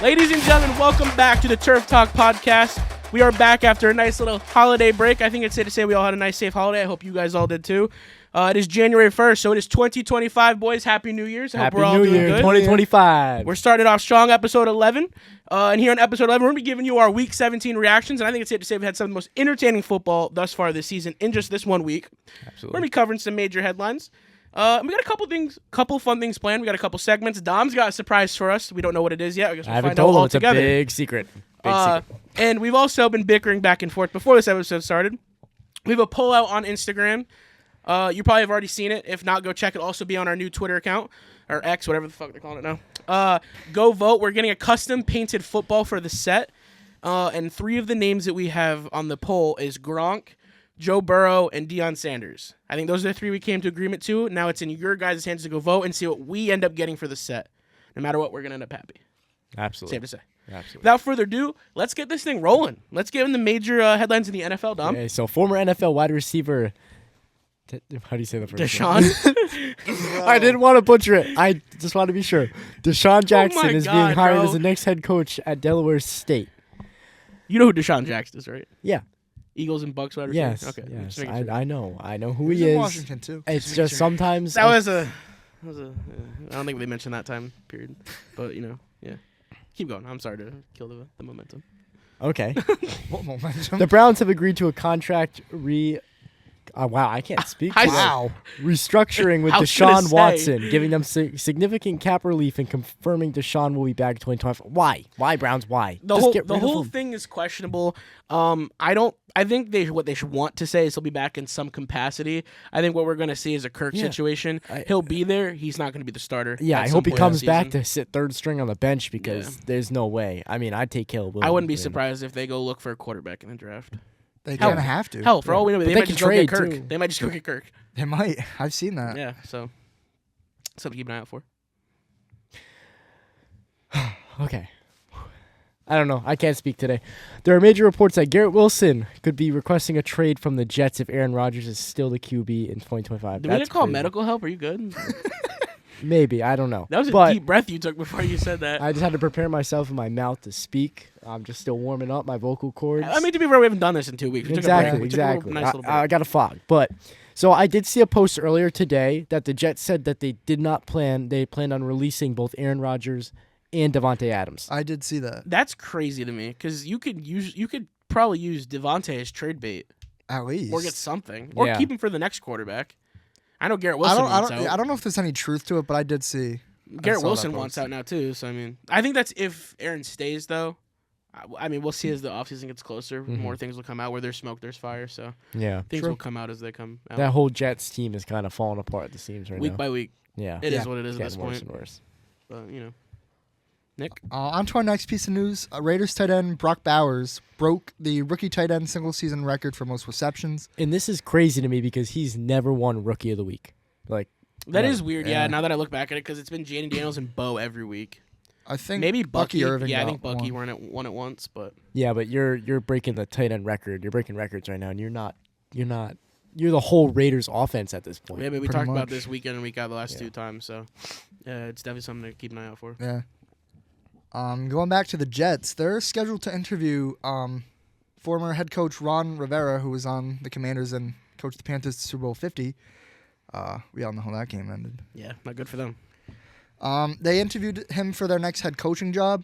Ladies and gentlemen, welcome back to the Turf Talk podcast. We are back after a nice little holiday break. I think it's safe to say we all had a nice, safe holiday. I hope you guys all did too. It is January 1st, so it is 2025, boys. Happy New Year's. I hope we're all doing good. 2025. We're starting off strong, episode 11. And here on episode 11, we're going to be giving you our Week 17 reactions. And I think it's safe to say we've had some of the most entertaining football thus far this season in just this 1 week. Absolutely. We're going to be covering some major headlines. We got a couple fun things planned. We got a couple segments. Dom's got a surprise for us. We don't know what it is yet. I guess we'll find out all together. It's a big secret. And we've also been bickering back and forth before this episode started. We have a poll out on Instagram. You probably have already seen it. If not, go check it. Also be on our new Twitter account, or X, whatever the fuck they're calling it now. Go vote. We're getting a custom painted football for the set. And 3 of the names that we have on the poll is Gronk, Joe Burrow, and Deion Sanders. I think those are the 3 we came to agreement to. Now it's in your guys' hands to go vote and see what we end up getting for the set. No matter what, we're going to end up happy. Absolutely. Safe to say. Absolutely. Without further ado, let's get this thing rolling. Let's get in the major headlines in the NFL, Dom. Okay, so former NFL wide receiver... How do you say the first Deshaun? I didn't want to butcher it. I just want to be sure. Deshaun Jackson is being hired as the next head coach at Delaware State. You know who Deshaun Jackson is, right? Yeah. Eagles and Bucks wide receiver? Yes. Okay. Yes. I know who He's he in is. Washington, too. It's just sometimes... I don't think they mentioned that time period. But, yeah. Keep going. I'm sorry to kill the momentum. Okay. What momentum? The Browns have agreed to a contract wow, I can't speak. Wow. Restructuring with Deshaun Watson, giving them significant cap relief and confirming Deshaun will be back in 2025. Why? Why, Browns? Why? The whole thing is questionable. I think what they should want to say is he'll be back in some capacity. I think what we're going to see is a Kirk situation. He'll be there. He's not going to be the starter. Yeah, I hope he comes back to sit third string on the bench because there's no way. I mean, I'd take Caleb Williams. I wouldn't be surprised if they go look for a quarterback in the draft. They kind of have to. Hell, for all we know, they might just go get Kirk. Too. They might just go get Kirk. They might. I've seen that. Yeah, so something to keep an eye out for. Okay. I don't know. I can't speak today. There are major reports that Garrett Wilson could be requesting a trade from the Jets if Aaron Rodgers is still the QB in 2025. Did we get call medical help? Are you good? Maybe. I don't know. That was a deep breath you took before you said that. I just had to prepare myself in my mouth to speak. I'm just still warming up my vocal cords. I mean, to be fair, we haven't done this in 2 weeks. Exactly. I got a fog. But so I did see a post earlier today that the Jets said that they did not plan. They planned on releasing both Aaron Rodgers and Devontae Adams. I did see that. That's crazy to me because you could probably use Devontae as trade bait. At least. Or get something. Or keep him for the next quarterback. I know Garrett Wilson wants out. I don't know if there's any truth to it, but I did see. Garrett Wilson wants out now, too. So, I mean, I think that's if Aaron stays, though. I mean, we'll see as the offseason gets closer. Mm-hmm. More things will come out. Where there's smoke, there's fire. So, things will come out as they come out. That whole Jets team is kind of falling apart at the seams right now. Week by week. Yeah. It is what it is at this point. Worse and worse. But, Nick? On to our next piece of news. Raiders tight end Brock Bowers broke the rookie tight end single-season record for most receptions. And this is crazy to me because he's never won Rookie of the Week. That is weird, now that I look back at it, because it's been Jaden Daniels and Bo every week. I think maybe Bucky Irving. Yeah, I think Bucky won it once, but but you're breaking the tight end record. You're breaking records right now, and you're the whole Raiders offense at this point. Yeah, but we talked about this weekend and week out the last 2 times, so it's definitely something to keep an eye out for. Yeah. Going back to the Jets, they're scheduled to interview former head coach Ron Rivera, who was on the Commanders and coached the Panthers to Super Bowl 50. We all know how that game ended. Yeah, not good for them. They interviewed him for their next head coaching job.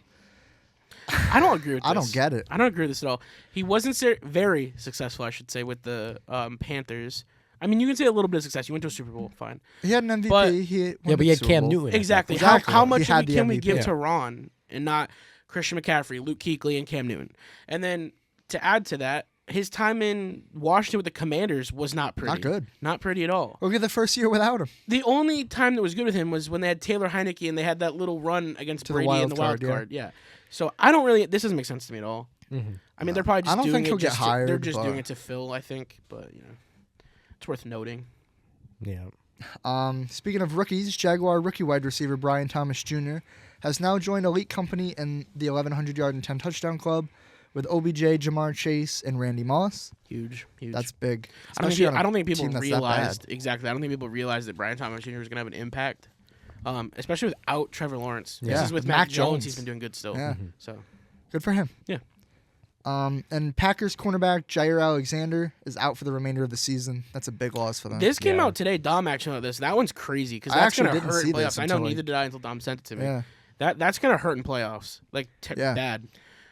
I don't agree with this. I don't get it. I don't agree with this at all. He wasn't very successful, I should say, with the Panthers. I mean, you can say a little bit of success. You went to a Super Bowl, fine. He had an MVP. But he had Cam Newton. Exactly. How much can we give to Ron and not Christian McCaffrey, Luke Kuechly, and Cam Newton? And then to add to that, his time in Washington with the Commanders was not pretty. Not good. Not pretty at all. Look at the first year without him. The only time that was good with him was when they had Taylor Heineke and they had that little run against Brady in the wild card. Yeah. So this doesn't make sense to me at all. Mm-hmm. I mean, they're probably just doing it. They're just doing it to fill, I think. But, it's worth noting. Yeah. Speaking of rookies, Jaguar rookie wide receiver Brian Thomas Jr. has now joined elite company in the 1,100-yard and 10-touchdown club with OBJ, Jamar Chase, and Randy Moss. Huge. That's big. I don't think people realized exactly. I don't think people realized that Brian Thomas Jr. was going to have an impact especially without Trevor Lawrence. Yeah. This is with Mac Mac Jones. Jones. He's been doing good still. Yeah. So Good for him. Yeah. And Packers cornerback Jair Alexander is out for the remainder of the season. That's a big loss for them. this came out today. Dom actually noticed this. That one's crazy because I that's actually gonna didn't hurt see in this playoffs. I know until, neither did I until Dom sent it to me. Yeah. That's gonna hurt in playoffs, like Yeah. bad,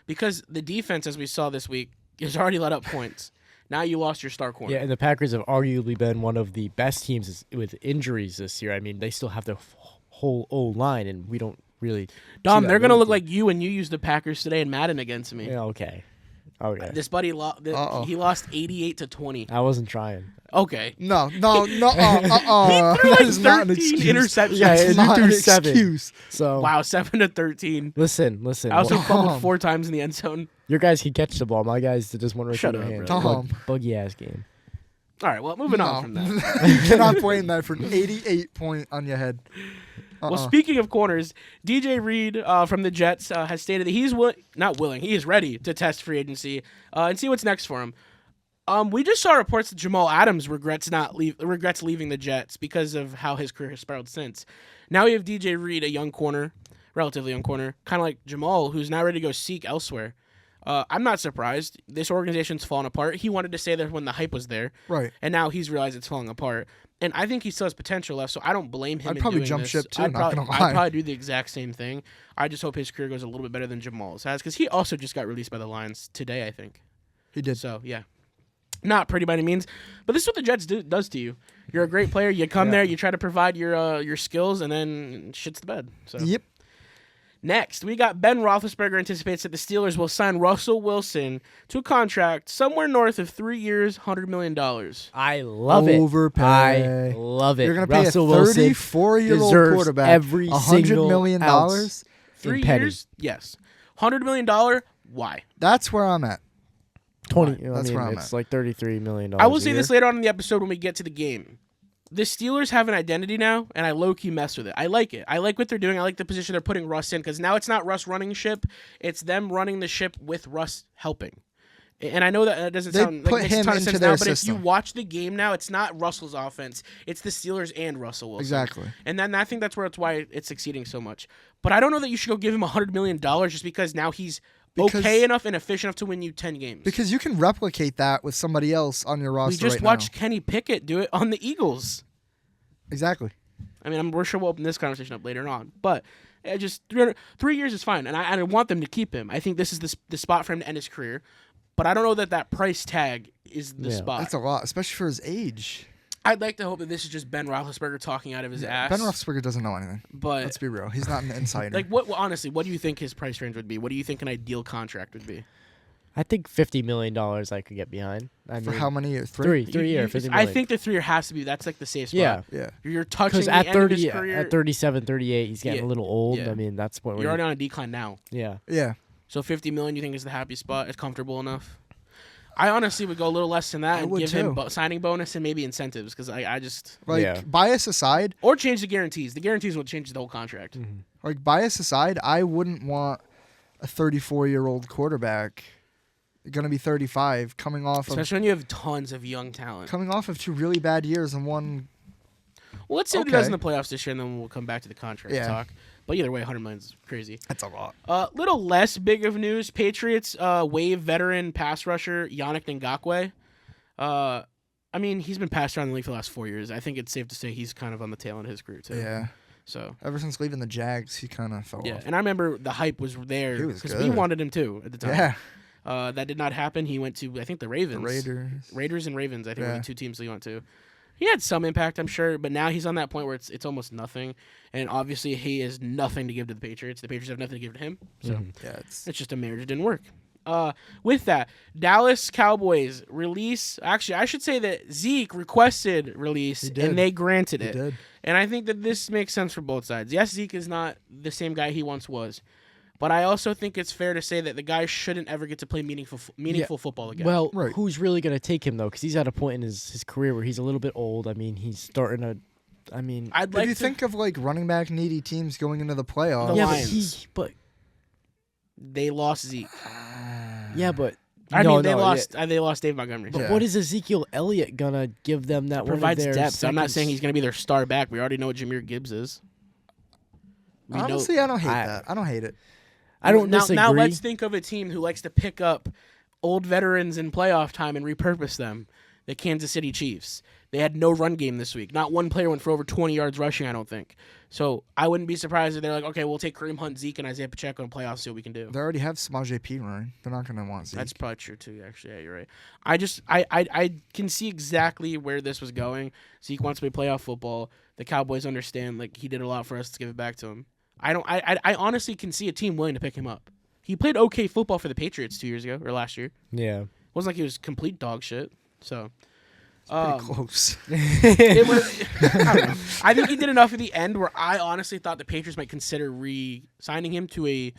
because the defense, as we saw this week, has already let up points. Now you lost your star corner. Yeah, and the Packers have arguably been one of the best teams with injuries this year. I mean, they still have the whole O-line, and we don't really. Dom, see that they're gonna really look good. like you when you used the Packers today in Madden against me. Yeah, okay. Okay. This buddy, he lost 88-20. I wasn't trying. Okay. No. He threw That like is not an 13 excuse. interceptions. Yeah, That's and not you an threw 7. excuse. So Wow, 7-13. listen. I also Dom. fumbled 4 times in the end zone. Your guys can catch the ball. My guys just want to Shut their up, hands. bro. Dom. Buggy ass game. All right, well, moving on from that. You cannot blame that for an 88 point on your head. Well, speaking of corners, DJ Reed from the Jets has stated that he's not willing, he is ready to test free agency and see what's next for him. We just saw reports that Jamal Adams regrets leaving the Jets because of how his career has spiraled since. Now we have DJ Reed, a young corner, relatively young corner, kind of like Jamal, who's now ready to go seek elsewhere. I'm not surprised. This organization's fallen apart. He wanted to stay there when the hype was there. Right. And now he's realized it's falling apart. And I think he still has potential left, so I don't blame him. I'd in probably doing jump this. ship too, I'd not probably, gonna lie. I'd probably do the exact same thing. I just hope his career goes a little bit better than Jamal's has, because he also just got released by the Lions today, I think. He did. So, yeah. Not pretty by any means, but this is what the Jets does to you. You're a great player. You come there, you try to provide your skills, and then shit's the bed. So. Yep. Next, we got Ben Roethlisberger anticipates that the Steelers will sign Russell Wilson to a contract somewhere north of 3 years, $100 million. I love it. Overpay. I love it. You're going to pay Russell a Wilson 34-year-old deserves quarterback every $100 single million? ounce. 3 penny. years? Yes. $100 million? Why? That's where I'm at. 20. That's where I'm it's at. like $33 million. I will a say year. this later on in the episode when we get to the game. The Steelers have an identity now, and I low-key mess with it. I like it. I like what they're doing. I like the position they're putting Russ in, because now it's not Russ running the ship. It's them running the ship with Russ helping. And I know that doesn't They sound like put it makes a him ton of into sense their now, but if you system. watch the game now, it's not Russell's offense. It's the Steelers and Russell Wilson. Exactly. And then I think that's why it's succeeding so much. But I don't know that you should go give him $100 million just because now he's okay enough and efficient enough to win you 10 games. Because you can replicate that with somebody else on your roster we just right watched now. Kenny Pickett do it on the Eagles. Exactly. I mean, we're sure we'll open this conversation up later on. But just 3 years is fine, and I want them to keep him. I think this is the spot for him to end his career. But I don't know that price tag is the spot. That's a lot, especially for his age. I'd like to hope that this is just Ben Roethlisberger talking out of his ass. Ben Roethlisberger doesn't know anything. But let's be real. He's not an insider. like, honestly, what do you think his price range would be? What do you think an ideal contract would be? I think $50 million I could get behind. For how many years? 3 year, $50 million. I think the 3 year has to be. That's like the safe spot. Yeah. You're touching Because the at end of his 30, career. at 37, 38, he's getting a little old. Yeah. I mean, that's what You're already on a decline now. Yeah. Yeah. So $50 million, you think is the happy spot? Is comfortable enough? I honestly would go a little less than that and give him signing bonus and maybe incentives, because I just bias aside, or change the guarantees. The guarantees will change the whole contract. Mm-hmm. Like bias aside, I wouldn't want a 34-year-old quarterback going to be 35 coming off especially when you have tons of young talent. Coming off of 2 really bad years and one. Well, let's see what he does in the playoffs this year, and then we'll come back to the contract talk. But either way, $100 million is crazy. That's a lot. Little less big of news. Patriots waive veteran pass rusher Yannick Ngakoue. I mean, he's been passed around the league for the last 4 years. I think it's safe to say he's kind of on the tail end of his career, too. Yeah. So ever since leaving the Jags, he kind of fell off. Yeah, and I remember the hype was there because we good. wanted him too at the time. Yeah. That did not happen. He went to, I think, the Ravens. Raiders and Ravens, I think, were the 2 teams that he went to. He had some impact, I'm sure, but now he's on that point where it's almost nothing. And obviously, he has nothing to give to the Patriots. The Patriots have nothing to give to him. So it's just a marriage that didn't work. With that, Dallas Cowboys release. Actually, I should say that Zeke requested release, and they granted it. Did. And I think that this makes sense for both sides. Yes, Zeke is not the same guy he once was. But I also think it's fair to say that the guy shouldn't ever get to play meaningful football again. Well, who's really going to take him, though? Because he's at a point in his career where he's a little bit old. I mean, he's starting to... I mean... if you think of, like, running back needy teams going into the playoffs... The Lions. But they lost Zeke. Yeah, but... they lost Dave Montgomery. But what is Ezekiel Elliott going to give them that provides one of their depth. seconds? I'm not saying he's going to be their star back. We already know what Jahmyr Gibbs is. Honestly, I don't hate that. I don't hate it. I don't disagree. Now let's think of a team who likes to pick up old veterans in playoff time and repurpose them. The Kansas City Chiefs. They had no run game this week. Not one player went for over 20 yards rushing, I don't think. So I wouldn't be surprised if they're like, okay, we'll take Kareem Hunt, Zeke, and Isaiah Pacheco in playoffs, see what we can do. They already have Samaje P running. They're not going to want Zeke. That's probably true, too, actually. Yeah, you're right. I can see exactly where this was going. Zeke wants to play playoff football. The Cowboys understand, like, he did a lot for us to give it back to him. I honestly can see a team willing to pick him up. He played okay football for the Patriots 2 years ago, or last year. Yeah. It wasn't like he was complete dog shit, so... Pretty close. It was, I don't know. I think he did enough at the end where I honestly thought the Patriots might consider re-signing him to a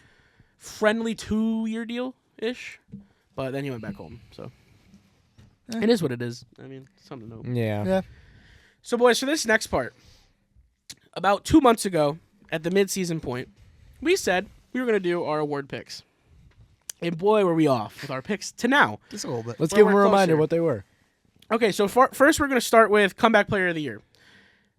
friendly 2-year deal-ish. But then he went back home. So it is what it is. I mean, something to know. Yeah. So, boys, for this next part, about 2 months ago at the midseason point, we said we were going to do our award picks. And boy, were we off with our picks to now. Just a little bit. Let's give them a reminder what they were. Okay, so first we're going to start with Comeback Player of the Year.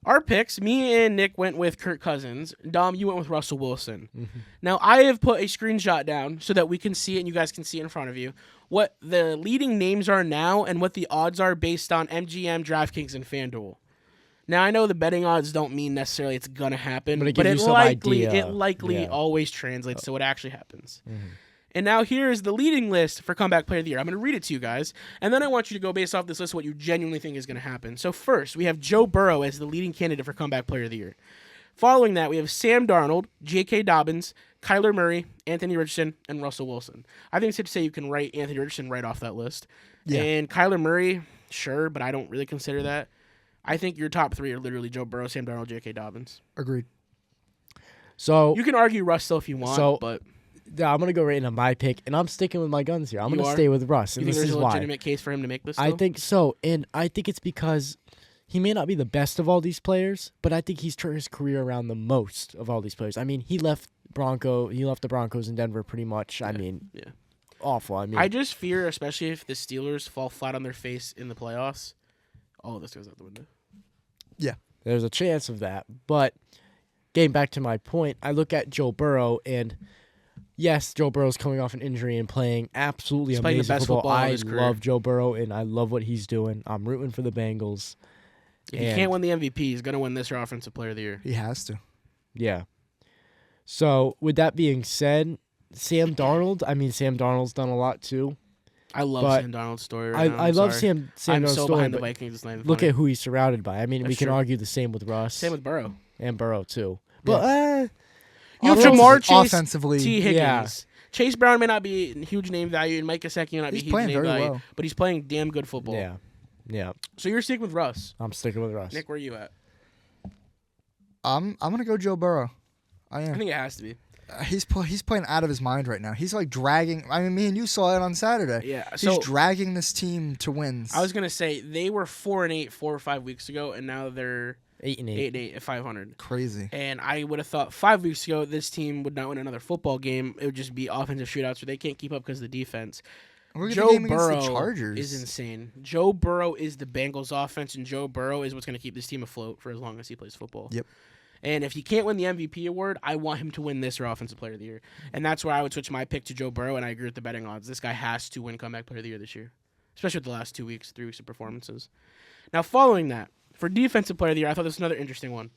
Our picks, me and Nick went with Kirk Cousins. Dom, you went with Russell Wilson. Mm-hmm. Now, I have put a screenshot down so that we can see it and you guys can see it in front of you, what the leading names are now and what the odds are based on MGM, DraftKings, and FanDuel. Now, I know the betting odds don't mean necessarily it's going to happen, but it likely always translates to what actually happens. Mm-hmm. And now here's the leading list for Comeback Player of the Year. I'm going to read it to you guys, and then I want you to go based off this list what you genuinely think is going to happen. So first, we have Joe Burrow as the leading candidate for Comeback Player of the Year. Following that, we have Sam Darnold, J.K. Dobbins, Kyler Murray, Anthony Richardson, and Russell Wilson. I think it's safe to say you can write Anthony Richardson right off that list. Yeah. And Kyler Murray, sure, but I don't really consider that. I think your top three are literally Joe Burrow, Sam Darnold, J.K. Dobbins. Agreed. So you can argue Russ still if you want, but... I'm going to go right into my pick, and I'm sticking with my guns here. I'm going to stay with Russ, and this is why. You think there's a legitimate case for him to make this, though? I think so, and I think it's because he may not be the best of all these players, but I think he's turned his career around the most of all these players. I mean, he left the Broncos in Denver pretty much. Yeah. I mean, awful. I mean, I just fear, especially if the Steelers fall flat on their face in the playoffs, all of this goes out the window. Yeah. There's a chance of that, but getting back to my point, I look at Joe Burrow, and... yes, Joe Burrow's coming off an injury and playing absolutely amazing football. I love Joe Burrow, and I love what he's doing. I'm rooting for the Bengals. If he can't win the MVP, he's going to win this year Offensive Player of the Year. He has to. Yeah. So, with that being said, Sam Darnold's done a lot too. I love Sam Darnold's story right now. I love Sam Darnold's story. Behind the Vikings. It's not even look funny. at who he's surrounded by. I mean, we can argue the same with Russ. Same with Burrow. And Burrow, too. Yeah. But, you have Jamar Chase, offensively. T. Higgins. Yeah. Chase Brown may not be huge name value, and Mike Gesicki may not be huge name value, but he's playing damn good football. Yeah. So you're sticking with Russ. I'm sticking with Russ. Nick, where are you at? I'm gonna go Joe Burrow. I am. I think it has to be. He's playing out of his mind right now. He's like dragging. I mean, me and you saw it on Saturday. Yeah, he's dragging this team to wins. I was gonna say they were 4-8 4 or 5 weeks ago, and now they're 8-8. 8-8 at 500. Crazy. And I would have thought 5 weeks ago this team would not win another football game. It would just be offensive shootouts where they can't keep up because of the defense. Joe Burrow is insane. Joe Burrow is the Bengals offense, and Joe Burrow is what's going to keep this team afloat for as long as he plays football. Yep. And if he can't win the MVP award, I want him to win this or Offensive Player of the Year. And that's where I would switch my pick to Joe Burrow, and I agree with the betting odds. This guy has to win Comeback Player of the Year this year, especially with the last 3 weeks of performances. Now, following that, for Defensive Player of the Year, I thought this was another interesting one.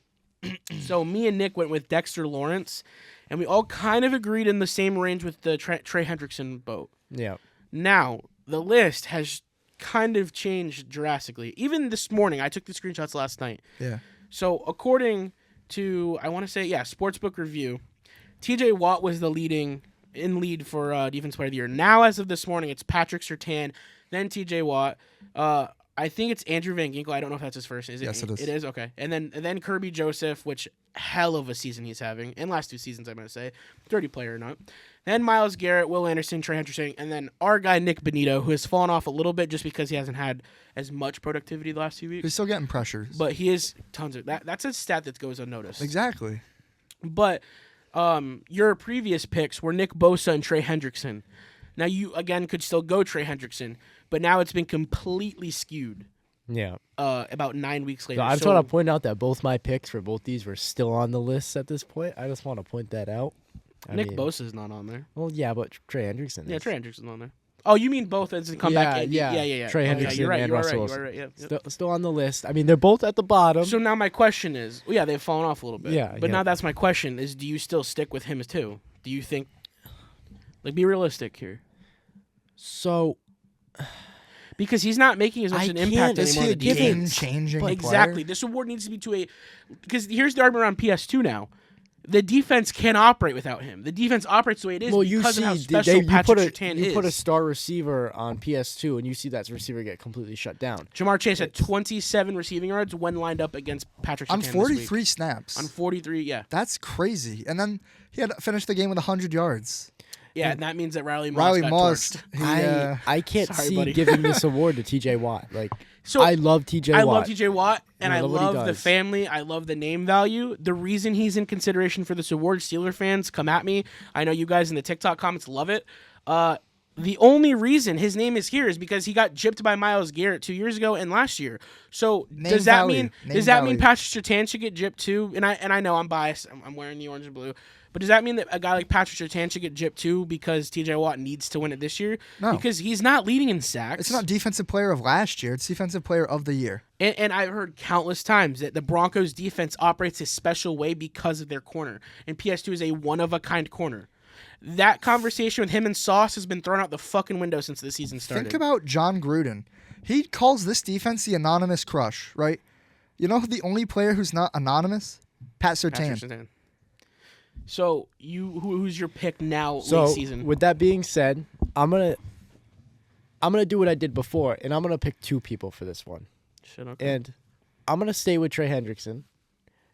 So me and Nick went with Dexter Lawrence, and we all kind of agreed in the same range with the Trey Hendrickson boat. Yeah. Now, the list has kind of changed drastically. Even this morning, I took the screenshots last night. Yeah. So according to, I want to say, Sportsbook Review, TJ Watt was the lead for Defensive Player of the Year. Now, as of this morning, it's Patrick Surtain, then TJ Watt. I think it's Andrew Van Ginkel. I don't know if that's his first. Yes, it is. It is? Okay. And then Kirby Joseph, which hell of a season he's having. And last 2 seasons, I'm going to say. Dirty player or not. Then Myles Garrett, Will Anderson, Trey Hendrickson, and then our guy Nick Benito, who has fallen off a little bit just because he hasn't had as much productivity the last 2 weeks. He's still getting pressures. But he is tons of that. That's a stat that goes unnoticed. Exactly. But your previous picks were Nick Bosa and Trey Hendrickson. Now you again could still go Trey Hendrickson, but now it's been completely skewed. Yeah. About 9 weeks later. So I just want to point out that both my picks for both these were still on the list at this point. I just want to point that out. Nick Bosa's not on there. Well, yeah, but Trey Hendrickson is. Yeah, Trey Hendrickson's on there. Oh, you mean both as a comeback? Yeah. Trey Hendrickson you're right, and you're Russell right, you're right, yeah. Still on the list. I mean, they're both at the bottom. So now my question is, well, yeah, they've fallen off a little bit. Yeah, But now that's my question is, do you still stick with him too? Do you think, like, be realistic here? So, because he's not making as much an impact anymore. Is he a game-changing player? Exactly. This award needs to be to a, because here's the argument around PS2 now. The defense can't operate without him. The defense operates the way it is because of how special Patrick Surtain is. You put a star receiver on PS2, and you see that receiver get completely shut down. Jamar Chase had 27 receiving yards when lined up against Patrick Surtain on 43 snaps. On 43, yeah. That's crazy. And then he had finished the game with 100 yards. Yeah, and that means that Riley Moss got torched. I can't Sorry, see buddy. giving this award to TJ Watt. Like, so I love TJ Watt. I love TJ Watt, and I love the does. family. I love the name value. The reason he's in consideration for this award, Steeler fans, come at me. I know you guys in the TikTok comments love it. The only reason his name is here is because he got gypped by Myles Garrett 2 years ago and last year. So does that mean Patrick Surtain should get gypped too? And I know I'm biased. I'm wearing the orange and blue. But does that mean that a guy like Patrick Surtain should get gypped too because TJ Watt needs to win it this year? No. Because he's not leading in sacks. It's not defensive player of last year. It's defensive player of the year. And I've heard countless times that the Broncos defense operates a special way because of their corner. And PS2 is a one-of-a-kind corner. That conversation with him and Sauce has been thrown out the fucking window since the season started. Think about John Gruden. He calls this defense the anonymous crush, right? You know the only player who's not anonymous? Pat Surtain. So who's your pick now late season? With that being said, I'm gonna do what I did before, and I'm gonna pick two people for this one. Shit, okay. And I'm gonna stay with Trey Hendrickson,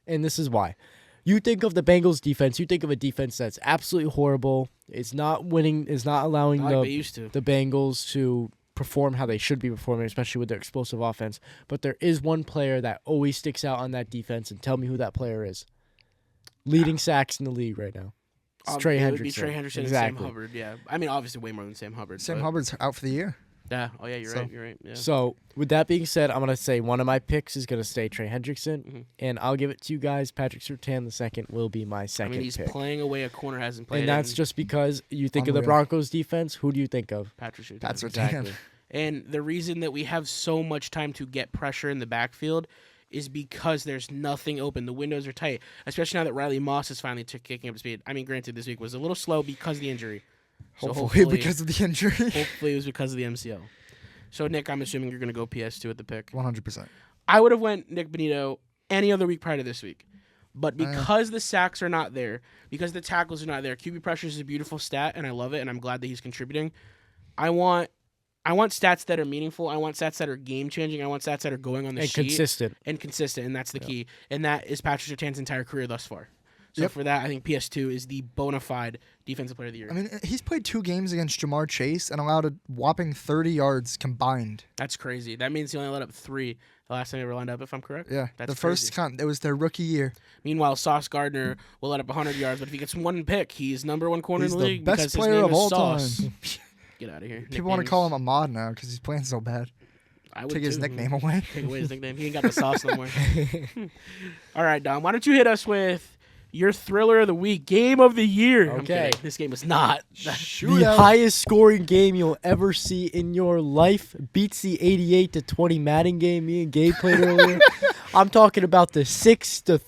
and this is why. You think of the Bengals defense, you think of a defense that's absolutely horrible. It's not winning, it's not allowing the Bengals to perform how they should be performing, especially with their explosive offense. But there is one player that always sticks out on that defense, and tell me who that player is. Leading sacks in the league right now. It's Trey Hendrickson. It would be Trey Hendrickson and Sam Hubbard, yeah. I mean, obviously way more than Sam Hubbard. Sam Hubbard's out for the year. Yeah. Oh, yeah, you're right. Yeah. So, with that being said, I'm going to say one of my picks is going to stay Trey Hendrickson, and I'll give it to you guys. Patrick Surtain, the second, will be my second pick. He's playing away a corner hasn't played. And that's just because you think of the Broncos defense. Who do you think of? Patrick Surtain. Pat Surtain. Exactly. And the reason that we have so much time to get pressure in the backfield is because there's nothing open. The windows are tight, especially now that Riley Moss is finally kicking up speed. I mean, granted, this week was a little slow because of the injury. Hopefully because of the injury. Hopefully it was because of the MCL. So, Nick, I'm assuming you're going to go PS2 at the pick. 100%. I would have went Nick Bonito any other week prior to this week. But because the sacks are not there, because the tackles are not there, QB pressure is a beautiful stat, and I love it, and I'm glad that he's contributing. I want stats that are meaningful. I want stats that are game-changing. I want stats that are going on the sheet. And consistent, and that's the key. And that is Patrick Surtain's entire career thus far. So for that, I think PS2 is the bona fide defensive player of the year. I mean, he's played 2 games against Jamar Chase and allowed a whopping 30 yards combined. That's crazy. That means he only let up 3 the last time he ever lined up, if I'm correct. Yeah. That's the first it was their rookie year. Meanwhile, Sauce Gardner will let up 100 yards, but if he gets one pick, he's number 1 corner he's in the league. Best because player his name of all Sauce. time. Get out of here. People want to call him Ahmad now because he's playing so bad. I would Take his nickname away. Take away his nickname. He ain't got the sauce no more. All right, Dom. Why don't you hit us with your thriller of the week, game of the year? Okay. This game is not. The highest scoring game you'll ever see in your life beats the 88-20 Madden game me and Gabe played earlier. I'm talking about the 6-3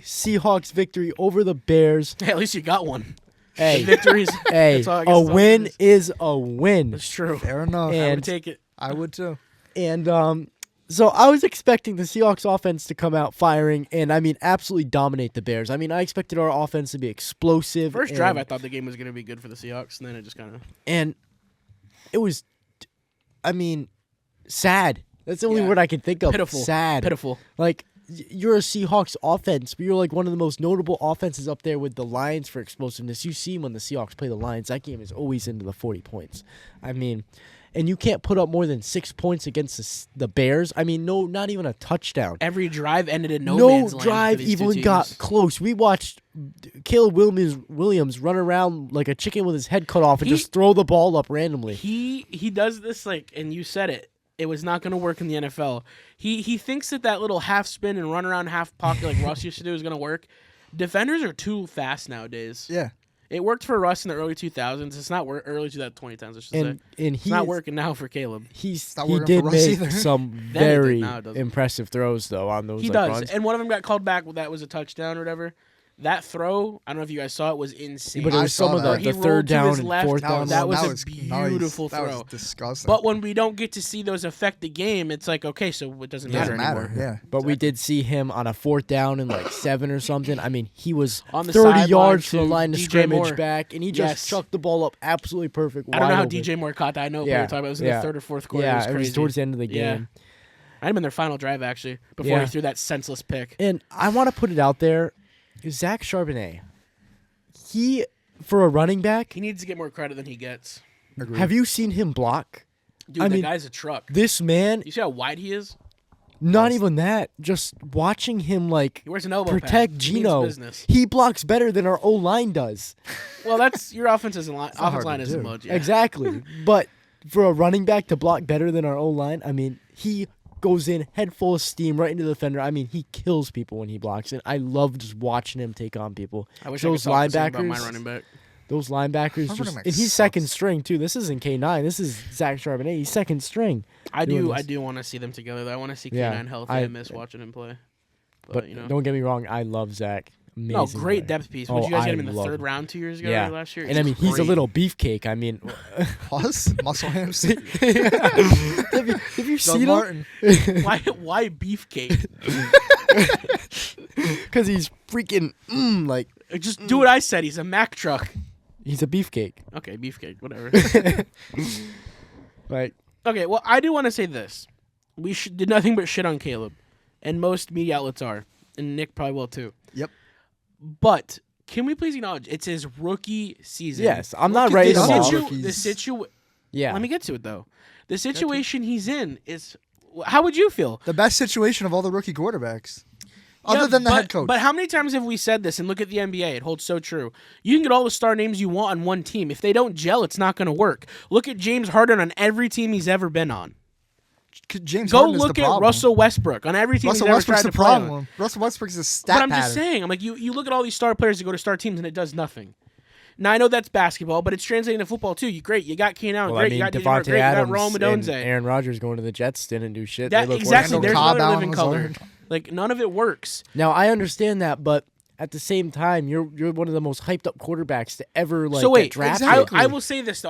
Seahawks victory over the Bears. Hey, at least you got one. Hey, victories. Hey, a win is a win. That's true. Fair enough. I would take it. I would too. And so I was expecting the Seahawks offense to come out firing and, absolutely dominate the Bears. I expected our offense to be explosive. First drive, I thought the game was going to be good for the Seahawks, and then it just kind of... And it was, sad. That's the only word I can think of. Pitiful. Sad. Pitiful. Like, you're a Seahawks offense, but you're like one of the most notable offenses up there with the Lions for explosiveness. You see when the Seahawks play the Lions, that game is always into the 40 points. And you can't put up more than 6 points against the Bears. No, not even a touchdown. Every drive ended in no man's land. No drive even got close. We watched Caleb Williams run around like a chicken with his head cut off and just throw the ball up randomly. He does this, and you said it, it was not going to work in the NFL. He thinks that little half spin and run around half pocket like Russ used to do is going to work. Defenders are too fast nowadays. Yeah. It worked for Russ in the early 2000s. It's not early 2010s, I should say. And it's not working now for Caleb. He working did for Russ make either. some very impressive throws, though, on those He does. runs. And one of them got called back. That was a touchdown or whatever. That throw, I don't know if you guys saw it, was insane. But it was some of the third down and fourth down. That was a beautiful throw. That was disgusting. But when we don't get to see those affect the game, it's like, okay, so it doesn't matter anymore. Yeah. But we did see him on a 4th down and like 7 or something. I mean, he was on the 30 yards from the line of DJ scrimmage Moore. back, and he just chucked the ball up absolutely perfect. I don't know how open. DJ Moore caught that. I know what we were talking about. It was in the 3rd or 4th quarter. Yeah, it was crazy. It was towards the end of the game. I'd have been their final drive, actually, before he threw that senseless pick. And I want to put it out there, Zach Charbonnet, he, for a running back... He needs to get more credit than he gets. Agreed. Have you seen him block? Dude, that guy's a truck. This man... You see how wide he is? Not even that. Just watching him, like, he wears an elbow protect pad. Gino. He blocks better than our O-line does. Well, that's... Your offensive line isn't much. Yeah. Exactly. But for a running back to block better than our O-line, I mean, he goes in head full of steam right into the defender. I mean, he kills people when he blocks it. I love just watching him take on people. I wish those I could talk the same linebackers, about my running back. Those linebackers just, and he's second string too. This isn't K9. This is Zach Charbonnet. He's second string. I do want to see them together. I want to see K9 healthy. I miss watching him play. But you know, don't get me wrong. I love Zach. Amazing no, great player. Depth piece. Would you guys get him in the 3rd round 2 years ago or last year? And I mean, he's a little beefcake. I mean, muscle hamster. have you seen him? Why beefcake? Because he's freaking like. Just do what I said. He's a Mack truck. He's a beefcake. Okay, beefcake, whatever. Like, okay, well, I do want to say this. We did nothing but shit on Caleb, and most media outlets are, and Nick probably will too. Yep. But can we please acknowledge it's his rookie season? Yes, I'm not ready to Yeah. Let me get to it though. The situation he's in is. How would you feel? The best situation of all the rookie quarterbacks. Other than the head coach. But how many times have we said this? And look at the NBA. It holds so true. You can get all the star names you want on one team. If they don't gel, it's not going to work. Look at James Harden on every team he's ever been on. Go look at Russell Westbrook on every team he's ever tried to play on. Russell Westbrook's a stat But I'm just saying, I'm like, you look at all these star players that go to star teams and it does nothing. Now, I know that's basketball, but it's translating to football, too. Great. You got Keenan Allen. Great. You got Devontae great. Adams You got Rome and Aaron Rodgers going to the Jets didn't do shit. Exactly. There's another living color. Like, none of it works. Now, I understand that, but at the same time, you're one of the most hyped up quarterbacks to ever get drafted. Exactly. I will say this,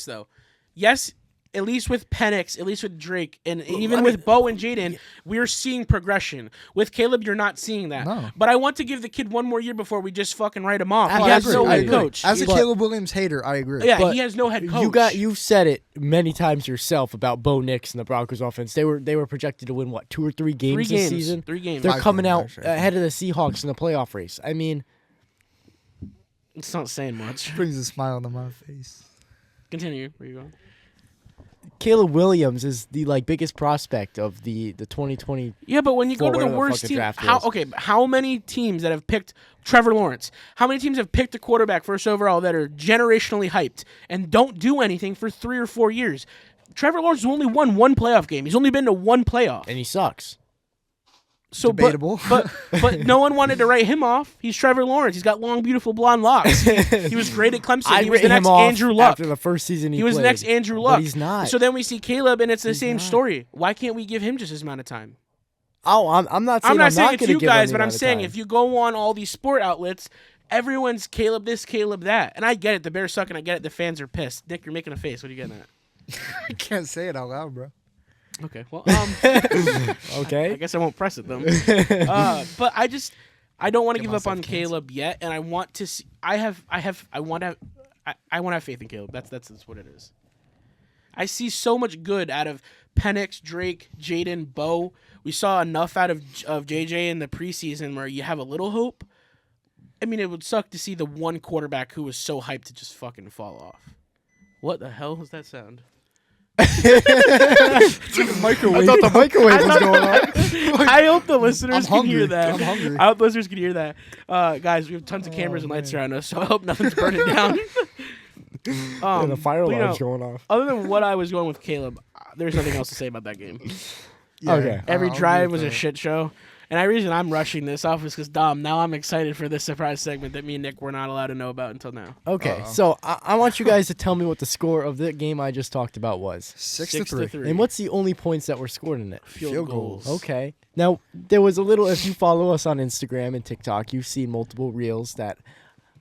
though. Yes, at least with Penix, at least with Drake, and even with Bo and Jaden, we're seeing progression. With Caleb, you're not seeing that. No. But I want to give the kid one more year before we just fucking write him off. He has no head coach. As a Caleb Williams hater, I agree. Yeah, he has no head coach. You've said it many times yourself about Bo Nix and the Broncos offense. They were projected to win 2 or 3 games this season. 3 games. They're coming out ahead of the Seahawks in the playoff race. I mean, it's not saying much. Brings a smile to my face. Continue. Where you going? Caleb Williams is the biggest prospect of the 2020. Yeah, but when you go to the worst team, how many teams that have picked Trevor Lawrence? How many teams have picked a quarterback first overall that are generationally hyped and don't do anything for 3 or 4 years? Trevor Lawrence has only won 1 playoff game. He's only been to 1 playoff, and he sucks. So debatable. But no one wanted to write him off. He's Trevor Lawrence. He's got long, beautiful blonde locks. He was great at Clemson. He was the next Andrew Luck. After the first season he was played, the next Andrew Luck. But he's not. So then we see Caleb, and it's the same story. Why can't we give him just as amount of time? Oh, I'm not saying it's you guys, but I'm saying if you go on all these sport outlets, everyone's Caleb this, Caleb that. And I get it. The Bears suck, and I get it. The fans are pissed. Nick, you're making a face. What are you getting at? I can't say it out loud, bro. Okay, well, okay. I guess I won't press it then. But I don't want to give up on Caleb yet, and I want to see. I want to have faith in Caleb. That's what it is. I see so much good out of Penix, Drake, Jaden, Bo. We saw enough out of JJ in the preseason where you have a little hope. I mean, it would suck to see the one quarterback who was so hyped to just fucking fall off. What the hell was that sound? It's like a microwave. I thought the microwave was going on. I hope the listeners can hear that. I'm hungry. I hope the listeners can hear that. Guys, we have tons of cameras and lights around us, so I hope nothing's burning down. The fire alarm's going off. Other than what I was going with Caleb, there's nothing else to say about that game. Yeah, Okay. Every I'll drive agree was a with that. shit show. And the reason I'm rushing this off is because, Dom, now I'm excited for this surprise segment that me and Nick were not allowed to know about until now. Okay, Uh-oh. so I want you guys to tell me what the score of the game I just talked about was. 6-3. And what's the only points that were scored in it? Field goals. Okay. Now, there was a little, if you follow us on Instagram and TikTok, you've seen multiple reels that,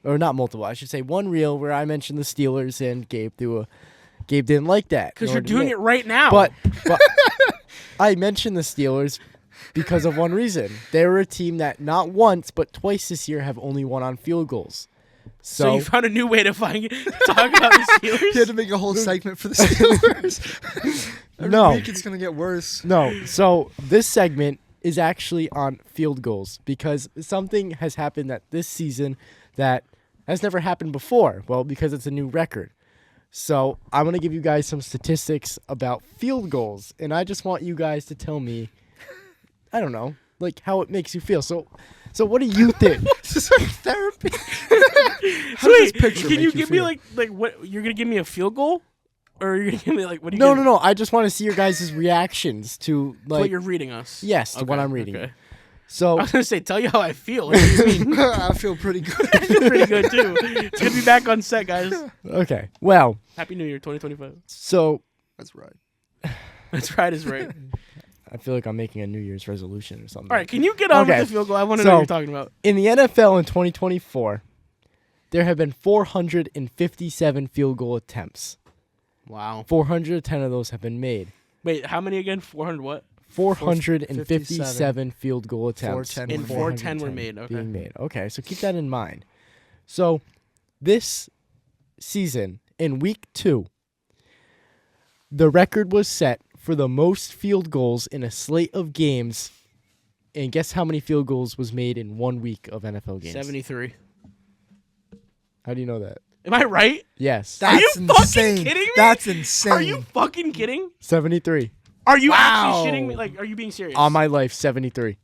or not multiple, I should say one reel where I mentioned the Steelers and Gabe didn't like that. Because you're doing it right now. But I mentioned the Steelers because of one reason. They were a team that not once, but twice this year have only won on field goals. So you found a new way to talk about the Steelers? He had to make a whole segment for the Steelers. Every week it's going to get worse. No. So this segment is actually on field goals because something has happened that this season that has never happened before. Well, because it's a new record. So I'm going to give you guys some statistics about field goals, and I just want you guys to tell me, I don't know, like how it makes you feel. So what do you think? This is like therapy. How Sweet. does this picture Can make you give me feel? like what? You're gonna give me a field goal, or you're gonna give me like what? Are you No. gonna, I just want to see your guys' reactions to what like you're reading us? yes, to what Okay, I'm reading. okay. So I was gonna say, tell you how I feel. What do you mean? I feel pretty good. I feel pretty good too. It's good to be back on set, guys. okay, well, Happy New Year, 2025. so That's right. That's right, is right. I feel like I'm making a New Year's resolution or something. All right, can you get on Okay. with the field goal? I want to know So- what you're talking about. In the NFL in 2024, there have been 457 field goal attempts. Wow. 410 of those have been made. Wait, how many again? 400 what? 457 field goal attempts. 410 And were 410 were made. Okay. Being made. Okay, so keep that in mind. So this season, in week 2, the record was set for the most field goals in a slate of games. And guess how many field goals was made in 1 week of NFL games? 73. How do you know that? Am I right? Yes. Are you That's fucking insane. kidding me? That's insane. Are you fucking kidding? 73. Are you Wow. actually shitting me? Like, are you being serious? On my life, 73.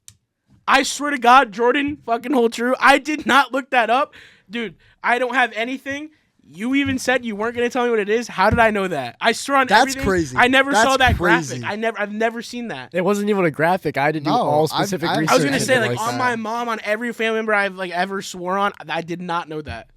I swear to God, Jordan, fucking hold true. I did not look that up. Dude, I don't have anything. You even said you weren't going to tell me what it is. How did I know that? I swear on That's everything. crazy. I never That's saw that crazy. graphic. I've never seen that. It wasn't even a graphic. I had to do No, all I've- specific I've- research. I was going to Research say, and like, like on that. my mom, on every family member I've, like, ever swore on, I did not know that.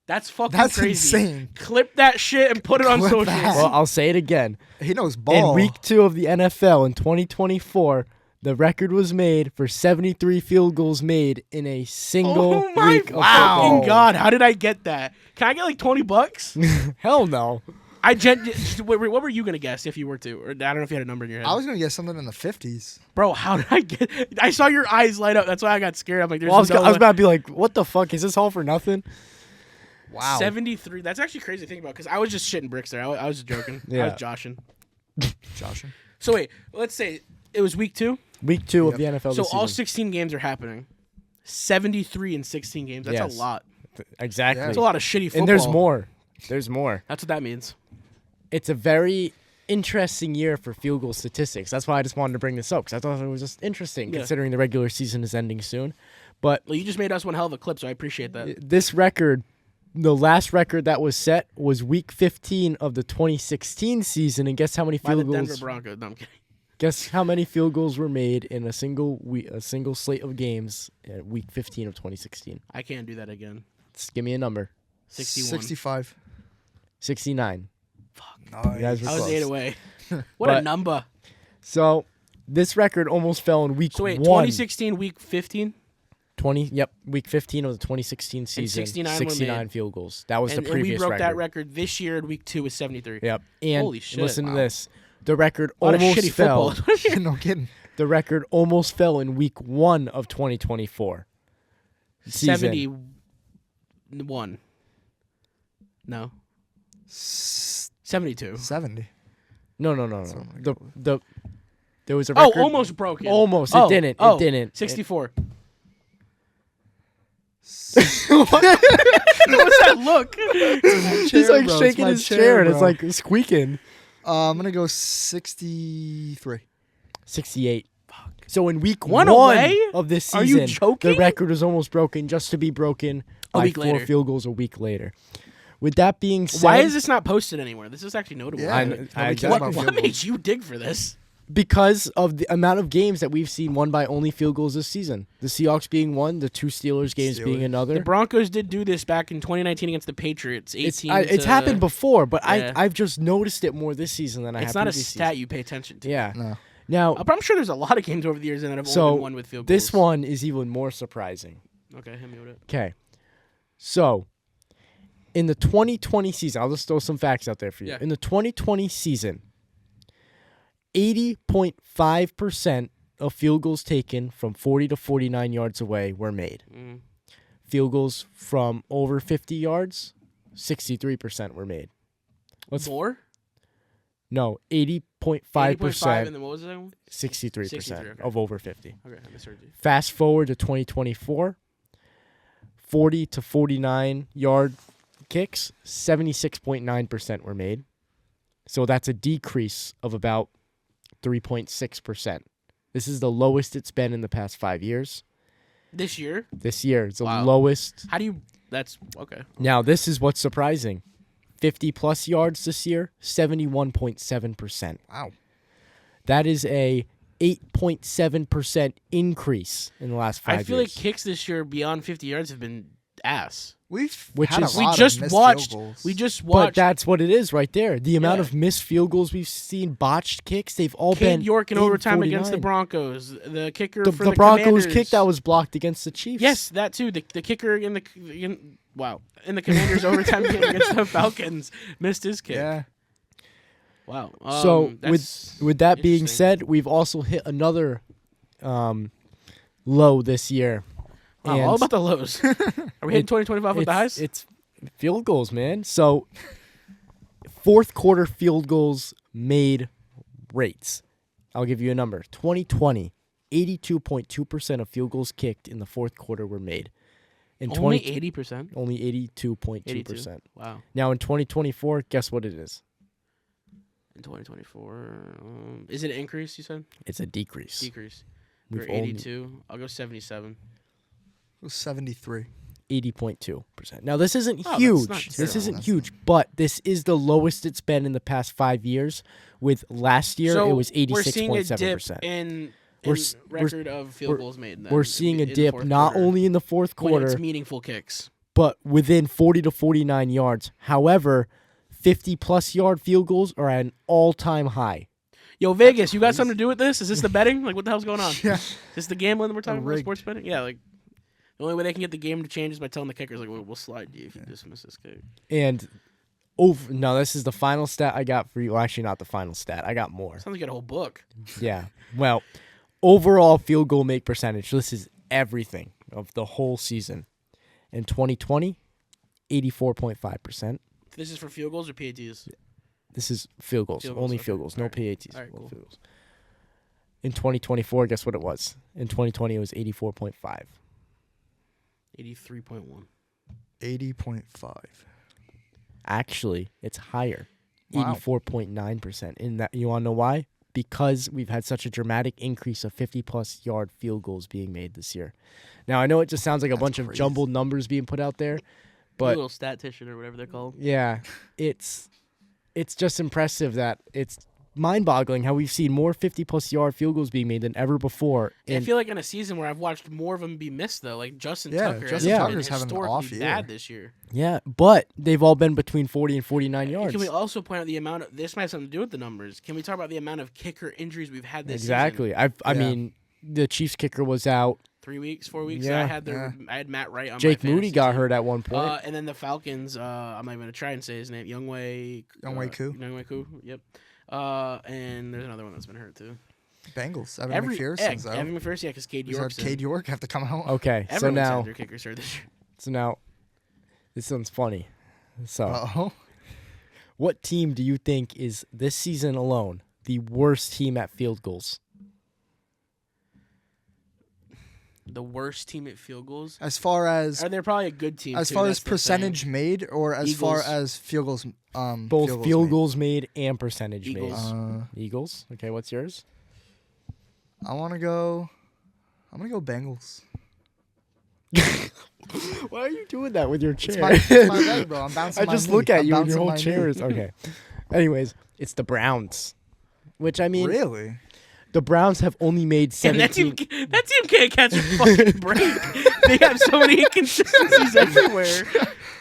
That's fucking That's crazy. insane. Clip that shit and put it on Clip socials. that. Well, I'll say it again. He knows ball. In week 2 of the NFL in 2024, the record was made for 73 field goals made in a single Oh my week of fucking football. God. How did I get that? Can I get like $20? Hell no. What were you going to guess if you were to? Or I don't know if you had a number in your head. I was going to get something in the 50s. Bro, how did I get... I saw your eyes light up. That's why I got scared. I'm like, there's Well, I no was way. about to be like, what the fuck? Is this all for nothing? Wow. 73. That's actually crazy to think about because I was just shitting bricks there. I was just joking. I Yeah. was joshing. Joshing. So wait, let's say it was week 2. Week 2 of the NFL So this all season. 16 games are happening. 73 in 16 games. That's Yes. a lot. Exactly. Yeah. That's a lot of shitty football. And there's more. There's more. That's what that means. It's a very interesting year for field goal statistics. That's why I just wanted to bring this up because I thought it was just interesting Yeah. considering the regular season is ending soon. But Well, you just made us one hell of a clip, so I appreciate that. this record, the last record that was set was week 15 of the 2016 season, and guess how many By the field Denver goals? Broncos. No, I'm kidding. Guess how many field goals were made in a single slate of games at week 15 of 2016? I can't do that again. Just give me a number. 61. 65. 69. Nice. You guys were I was close. 8 away. What a But- number. So this record almost fell in week So wait, 1. 2016 week 15? Week 15 of the 2016 season. 69 were made. field goals. That was And the previous we broke record. that record this year in week 2 with 73. Yep. And Holy shit. listen Wow. to this. The record A lot of almost shitty fell. football. No kidding. The record almost fell in week 1 of 2024. Season. 71. No. 72. 70. No. Something like There was a Oh, record. almost broken. Almost. Oh, It didn't. oh, It didn't. 64. What's that look? He's like bro. It's shaking my his chair, chair and it's bro. like squeaking. I'm going to go 63. 68. So in week One 1 away? of this Are season, you joking? the record was almost broken just to be broken A by week 4 later. field goals a week later. With that being said, why is this not posted anywhere? This is actually notable. Yeah, nobody cares about What field made goals. you dig for this? because of the amount of games that we've seen won by only field goals this season. The Seahawks being one, the 2 Steelers games being another. The Broncos did do this back in 2019 against the Patriots. It's happened before, but yeah. I've just noticed it more this season than I have. It's not a previous stat season. you pay attention to. Yeah. No. Now, But I'm sure there's a lot of games over the years that have only been won with field goals. this one is even more surprising. Okay, hit me with it. Okay. So, in the 2020 season, I'll just throw some facts out there for you. Yeah. In the 2020 season, 80.5% of field goals taken from 40 to 49 yards away were made. Mm. Field goals from over 50 yards, 63% were made. More? No, 80.5%, 80.5, and then what was that one? 63% 63, okay. of over 50. Okay, I misheard you. Fast forward to 2024, 40 to 49 yard kicks, 76.9% were made. So that's a decrease of about 3.6%. This is the lowest it's been in the past 5 years. This year? This year, it's the Wow. lowest. How do you... That's... Okay. Now, this is what's surprising. 50-plus yards this year, 71.7%. Wow. That is a 8.7% increase in the last 5 years. I feel like kicks this year beyond 50 yards have been ass. We've Which had is- a we lot of just missed watched- field goals. We just But watched that's what it is right there. The amount Yeah. of missed field goals we've seen, botched kicks, they've all Cade been York in overtime against the 49. Broncos. The kicker The, for the the Broncos Commanders. kick that was blocked against the Chiefs. Yes, that too. The kicker in the in the Commanders overtime game against the Falcons missed his kick. Yeah. Wow. So That's with that being interesting. said, we've also hit another low this year. Wow, And all about the lows. Are we hitting 2025 with the highs? It's field goals, man. So fourth quarter field goals made rates. I'll give you a number. 2020, 82.2% of field goals kicked in the fourth quarter were made. In Only 80%. only 82.2%. 82. Wow. Now in 2024, guess what it is? In 2024, is it an increase? You said It's a decrease. decrease. We've We're only- 82. I'll go 77. It was 73. 80.2%. Now this isn't Oh, that's huge. not This terrible. isn't That's huge, but this is the lowest it's been in the past 5 years. With last year, So it was we're seeing a 86.7%. dip in We're s- record of field goals made. Then We're seeing a in the dip fourth not quarter only in the fourth when quarter, it's meaningful kicks. but within 40 to 49 yards. However, 50-plus yard field goals are at an all-time high. Yo, Vegas, you got something to do with this? Is this the betting? Like, what the hell's going on? Yeah. Is this the gambling that we're talking about? rigged. Sports betting? Yeah, like the only way they can get the game to change is by telling the kickers, like, we'll slide you if you dismiss this kick. And this is the final stat I got for you. Well, actually, not the final stat. I got more. Sounds like you got a whole book. Yeah. Well, overall field goal make percentage. This is everything of the whole season. In 2020, 84.5%. This is for field goals or PATs? This is field goals. Field goals, Only okay. field goals. No All right. PATs. All right, Only cool. field goals. In 2024, guess what it was? In 2020, it was 84.5. 83.1. 80.5. Actually, it's higher. Wow. 84.9%. In that, you want to know why? Because we've had such a dramatic increase of 50-plus yard field goals being made this year. Now, I know it just sounds like a That's bunch of crazy. jumbled numbers being put out there, A but little statistician or whatever they're called. yeah, it's just impressive that it's mind-boggling how we've seen more 50-plus yard field goals being made than ever before. I feel like in a season where I've watched more of them be missed, though, like Justin Yeah, Tucker. Justin has Tucker's been having an historically off year. bad this year. yeah, but they've all been between 40 and 49 yards. Can we also point out the amount of this might have something to do with the numbers? Can we talk about the amount of kicker injuries we've had this Exactly. season? I Yeah. mean, the Chiefs kicker was out. 3 weeks, 4 weeks. Yeah. I had Matt Wright on Jake my Moody fantasy got team. hurt at one point. And then the Falcons. I'm not even gonna try and say his name. Youngwei Koo. Youngwei Koo. Yep. And there's another one that's been hurt too. Bengals. Evan McPherson's out. Evan McPherson, yeah, because Cade We had York's Cade York have to come out. Okay, so Everyone's now had their kickers hurt this year. this one's funny. So, Uh-oh. what team do you think is this season alone the worst team at field goals? The worst team at field goals. As far as They're probably a good team. as too, far that's as the percentage thing. made, or as far Eagles. as field goals, Both field made? goals made and percentage Eagles. made. Eagles. Okay, what's yours? I'm gonna go Bengals. Why are you doing that with your chair? It's my leg, bro. I'm bouncing I my just knee. look at I'm you and your bouncing whole my chair knee. is okay. Anyways, it's the Browns, which I mean, Really? the Browns have only made And that 17. team can't catch a fucking break. They have so many inconsistencies everywhere.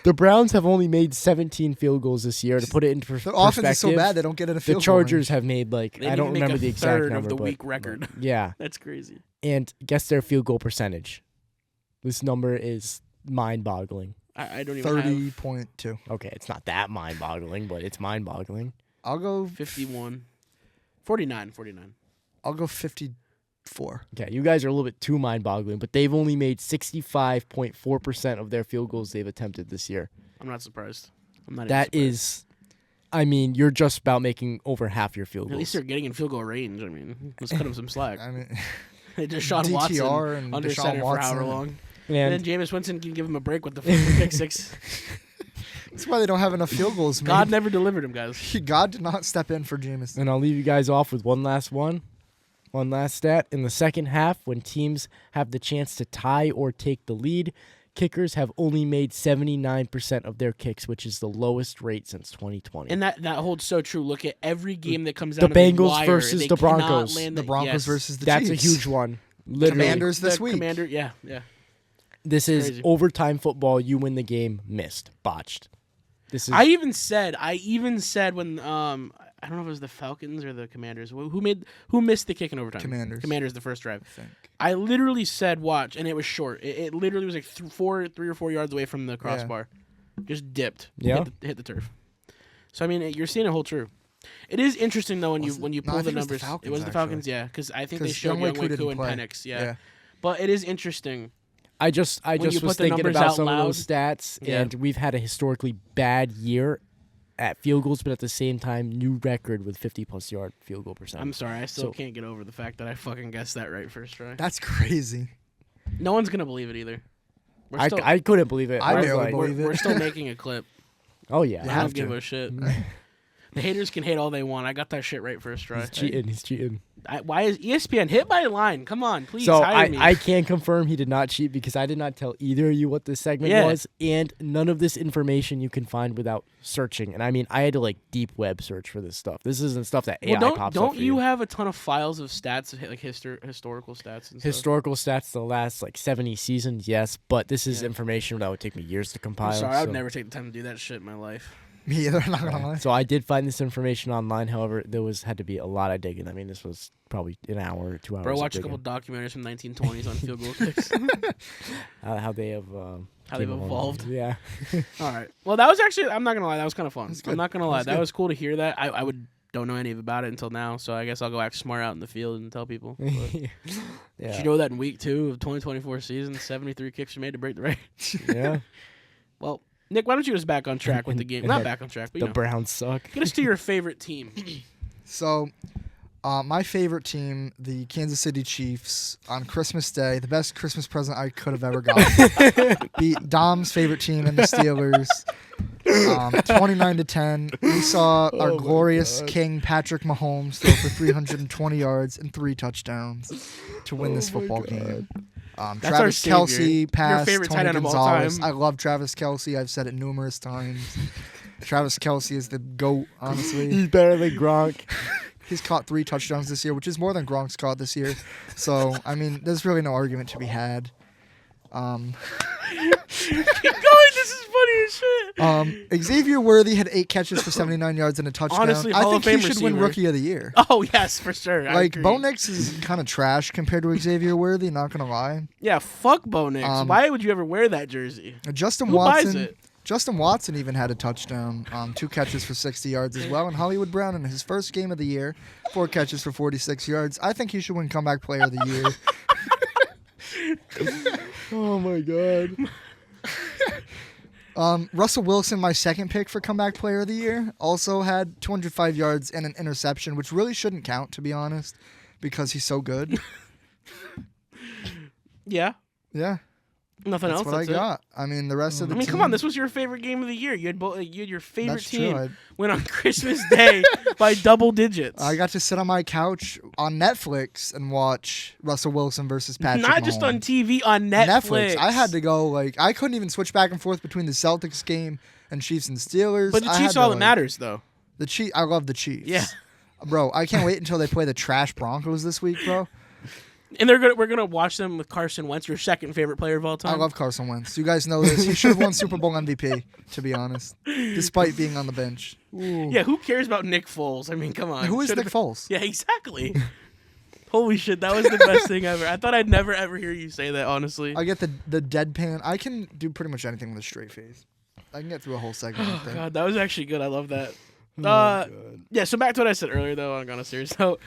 The Browns have only made 17 field goals this year. To put it into perspective, Their offense is so bad they don't get in a the field goal Chargers range. have made They I didn't don't even make remember a the exact third number, of the but week record. yeah. That's crazy. And guess their field goal percentage. This number is mind-boggling. I don't even have 30.2. Okay, it's not that mind-boggling, but it's mind-boggling. I'll go 51. 49. I'll go 54. Okay, you guys are a little bit too mind-boggling, but they've only made 65.4% of their field goals they've attempted this year. I'm not surprised. I'm not. That even is, I mean, you're just about making over half your field surprised. At least goals. they're getting in field goal range. I mean, let's cut them some slack. I mean, They just shot DTR Watson and under Deshaun center for however Watson. long. And then And Jameis Winston can give him a break with the fucking pick six. that's why they don't have enough field goals. Man. God never delivered him, guys. God did not step in for Jameis. I'll leave you guys off with one last stat. In the second half, when teams have the chance to tie or take the lead, kickers have only made 79% of their kicks, which is the lowest rate since 2020. And that holds so true. Look at every game that comes The down to the Bengals wire, versus they the cannot Broncos. land The Broncos yes. versus the That's Chiefs. a huge one. Literally. Commanders this The week. Commander, yeah. This is Crazy. overtime football. You win the game, missed, botched. This is I even said when I don't know if it was the Falcons or the Commanders who missed the kick in overtime. Commanders the first drive. I think. I literally said watch, and it was short. It literally was like 3 or 4 yards away from the crossbar. Just dipped. Yeah. Hit the turf. So I mean, you're seeing it hold true. It is interesting though when you No, pull I the think numbers. it was the Falcons, yeah, because I think they 'Cause showed Younghoe Younghoe didn't and play. Penix. Yeah. Yeah. But it is interesting. I just you was put the thinking numbers about out some loud, of those stats, yeah. and we've had a historically bad year at field goals, but at the same time, new record with 50-plus yard field goal percentage. I'm sorry, I still So- can't get over the fact that I fucking guessed that right first try. That's crazy. No one's gonna believe it either. We're I, still, I couldn't believe it. I was barely like, believe it. we're still making a clip. oh yeah, You I have don't give to. a shit. The haters can hate all they want. I got that shit right first try. he's cheating. He's cheating. Why is ESPN hit by a line? Come on, please So hire me. I can confirm he did not cheat because I did not tell either of you what this segment Yeah. was, and none of this information you can find without searching. And I mean, I had to like deep web search for this stuff. This isn't stuff that AI well, pops up don't for you have a ton of files of stats, like historical stats and stuff? historical stats the last like 70 seasons? Yes, but this is Yeah. information that would take me years to compile. I'm sorry, I would so- never take the time to do that shit in my life. Me either. Not gonna lie. So I did find this information online. However, there had to be a lot of digging. I mean, this was probably an hour or 2 hours. Bro, of watch a digging. couple documentaries from 1920s on field goal kicks. How they have How they've came along. evolved. Yeah. All right. Well, that was actually. I'm not gonna lie. That was kind of fun. That's I'm good. not gonna lie. That's That good. was cool to hear that. I don't know any about it until now. So I guess I'll go act smart out in the field and tell people. But Did yeah. you know that in week 2 of 2024 season, 73 kicks were made to break the record? Yeah. Well, Nick, why don't you just back on track with the game? Not back on track, but The you know. Browns suck. Get us to your favorite team. So, my favorite team, the Kansas City Chiefs, on Christmas Day, the best Christmas present I could have ever gotten, beat Dom's favorite team and the Steelers, 29-10. We saw our Oh my glorious God. king Patrick Mahomes throw for 320 yards and 3 touchdowns to win this Oh my football God. game. That's our Travis savior. Kelce Your passed favorite Tony tight end of all Gonzalez. time. I love Travis Kelce. I've said it numerous times. Travis Kelce is the GOAT, honestly. He's better than Gronk. He's caught 3 touchdowns this year, which is more than Gronk's caught this year. So, I mean, there's really no argument to be had. Keep going. This is funny as shit. Xavier Worthy had 8 catches for 79 yards and a touchdown. Honestly, I Hall think of he Fame should win receiver. Rookie of the Year. Oh yes, for sure. I Like, agree. Bo Nix is kind of trash compared to Xavier Worthy, not going to lie. Yeah, fuck Bo Nix. Why would you ever wear that jersey? Justin Who buys Watson. it? Justin Watson even had a touchdown, 2 catches for 60 yards as well. And Hollywood Brown in his first game of the year, 4 catches for 46 yards. I think he should win Comeback Player of the Year. Oh my God. Russell Wilson, my second pick for Comeback Player of the Year, also had 205 yards and an interception, which really shouldn't count, to be honest, because he's so good. Yeah. Yeah. Nothing That's else. what I got. I mean, the rest of the. I mean, come on. This was your favorite game of the year. You had your favorite That's team true. win on Christmas Day by double digits. I got to sit on my couch on Netflix and watch Russell Wilson versus Patrick Not just Mahomes. on TV, on Netflix. I had to go I couldn't even switch back and forth between the Celtics game and Chiefs and Steelers. But the Chiefs all that matters, though. The Chiefs. I love the Chiefs. Yeah, bro. I can't wait until they play the trash Broncos this week, bro. And we're gonna watch them with Carson Wentz, your second favorite player of all time. I love Carson Wentz. You guys know this. He should have won Super Bowl MVP, to be honest, despite being on the bench. Ooh. Yeah, who cares about Nick Foles? I mean, come on. Who is Nick Foles? Yeah, exactly. Holy shit, that was the best thing ever. I thought I'd never ever hear you say that, honestly. I get the deadpan. I can do pretty much anything with a straight face. I can get through a whole segment. Oh, God, that was actually good. I love that. God. Yeah, so back to what I said earlier, though, on a serious note.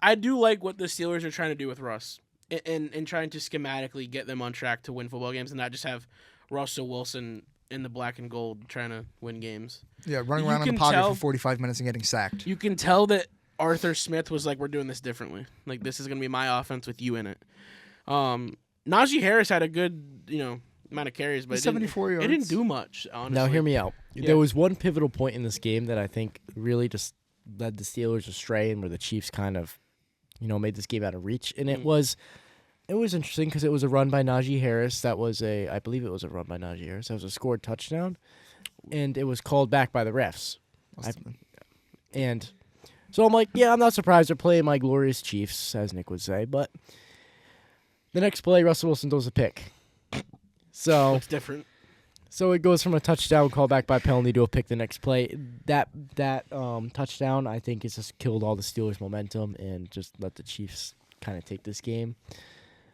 I do like what the Steelers are trying to do with Russ and trying to schematically get them on track to win football games and not just have Russell Wilson in the black and gold trying to win games. Yeah, running around in the pocket for 45 minutes and getting sacked. You can tell that Arthur Smith was like, we're doing this differently. Like, this is going to be my offense with you in it. Najee Harris had a good, amount of carries, but 74 yards. It didn't do much, honestly. Now, hear me out. Yeah. There was one pivotal point in this game that I think really just led the Steelers astray and where the Chiefs kind of, made this game out of reach. And it was interesting because it was a run by Najee Harris. I believe it was a run by Najee Harris. That was a scored touchdown. And it was called back by the refs. And so I'm like, yeah, I'm not surprised they're playing my glorious Chiefs, as Nick would say. But the next play, Russell Wilson throws a pick. So it's different. So it goes from a touchdown called back by penalty to a pick the next play. That touchdown, I think, has just killed all the Steelers' momentum and just let the Chiefs kind of take this game.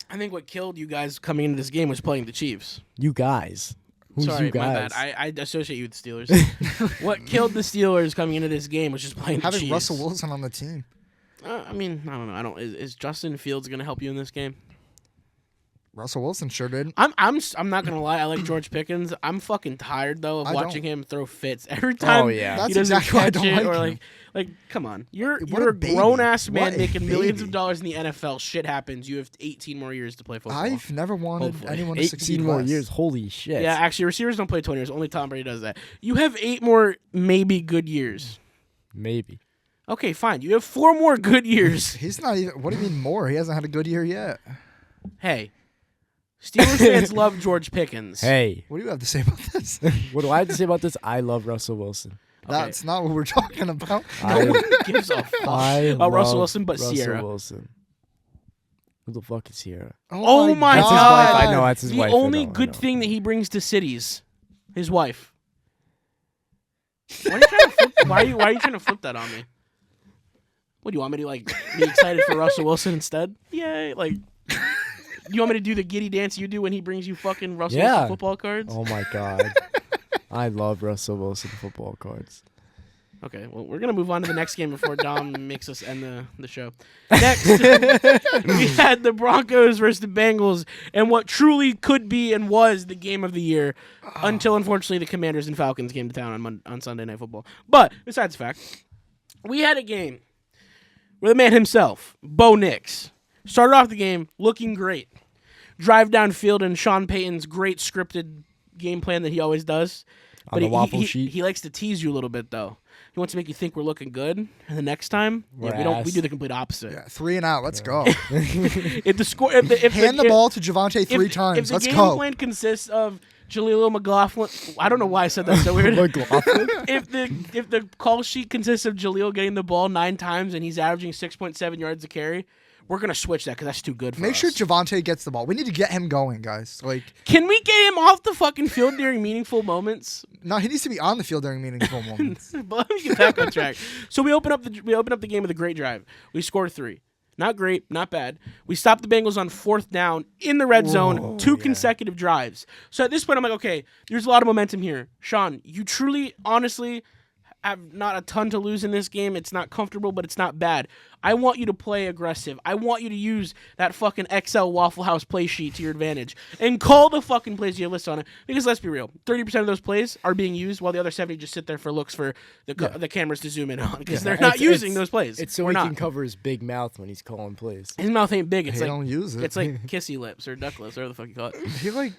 I think what killed you guys coming into this game was playing the Chiefs. You guys. Who's Sorry, you guys? my bad. I associate you with the Steelers. What killed the Steelers coming into this game was just playing the Chiefs. Having Russell Wilson on the team. I mean, I don't know. Is Justin Fields going to help you in this game? Russell Wilson sure did. I'm not gonna lie. I like George Pickens. I'm fucking tired though of watching him throw fits every time. Oh yeah, he that's exactly why I don't or like him. like come on. You're What a a baby. grown ass man What a making millions of baby. dollars in the NFL. Shit happens. You have 18 more years to play football. I've never wanted Hopefully. anyone to 18 succeed more less. years. Holy shit. Yeah, actually, receivers don't play 20 years. Only Tom Brady does that. You have 8 more maybe good years. Maybe. Okay, fine. You have 4 more good years. He's not even. What do you mean more? He hasn't had a good year yet. Hey, Steelers fans love George Pickens. Hey, What do you have to say about this? what do I have to say about this? I love Russell Wilson. That's not what we're talking about. I, Gives a fuck I about Russell love Wilson, but Russell Sierra. Wilson. Who the fuck is Sierra? Oh my That's his God. wife. I know that's his The wife. only I good know. thing that he brings to cities, his wife. Why are you trying to flip that on me? What do you want me to be excited for Russell Wilson instead? Yay! You want me to do the giddy dance you do when he brings you fucking Russell Wilson football cards? Oh my God. I love Russell Wilson football cards. Okay, well, we're going to move on to the next game before Dom makes us end the show. Next, we had the Broncos versus the Bengals, and what truly could be and was the game of the year until, unfortunately, the Commanders and Falcons came to town on Sunday Night Football. But, besides the fact, we had a game where the man himself, Bo Nix, started off the game looking great. Drive downfield in Sean Payton's great scripted game plan that he always does. On the waffle sheet. He likes to tease you a little bit, though. He wants to make you think we're looking good, and the next time we do the complete opposite. Yeah, 3 and out. Let's go. If Hand the ball to Javonte 3 times. If the Let's game go. plan consists of Jaleel McLaughlin, I don't know why I said that so weird. McLaughlin? If the call sheet consists of Jaleel getting the ball 9 times and he's averaging 6.7 yards a carry, we're gonna switch that because that's too good for us. Make sure Javonte gets the ball. We need to get him going, guys. Can we get him off the fucking field during meaningful moments? No, he needs to be on the field during meaningful moments. But let me get back on track. So we open up the game with a great drive. We score 3. Not great, not bad. We stop the Bengals on 4th down in the red zone, 2 consecutive drives. So at this point, I'm like, okay, there's a lot of momentum here. Sean, you truly, honestly have not a ton to lose in this game. It's not comfortable, but it's not bad. I want you to play aggressive. I want you to use that fucking Excel Waffle House play sheet to your advantage and call the fucking plays you have listed on it. Because let's be real, 30% of those plays are being used while the other 70 just sit there for looks for the cameras to zoom in on because they're not using those plays. It's so he can cover his big mouth when he's calling plays. His mouth ain't big. It's he don't use it. It's like kissy lips or duck lips, whatever the fuck you call it.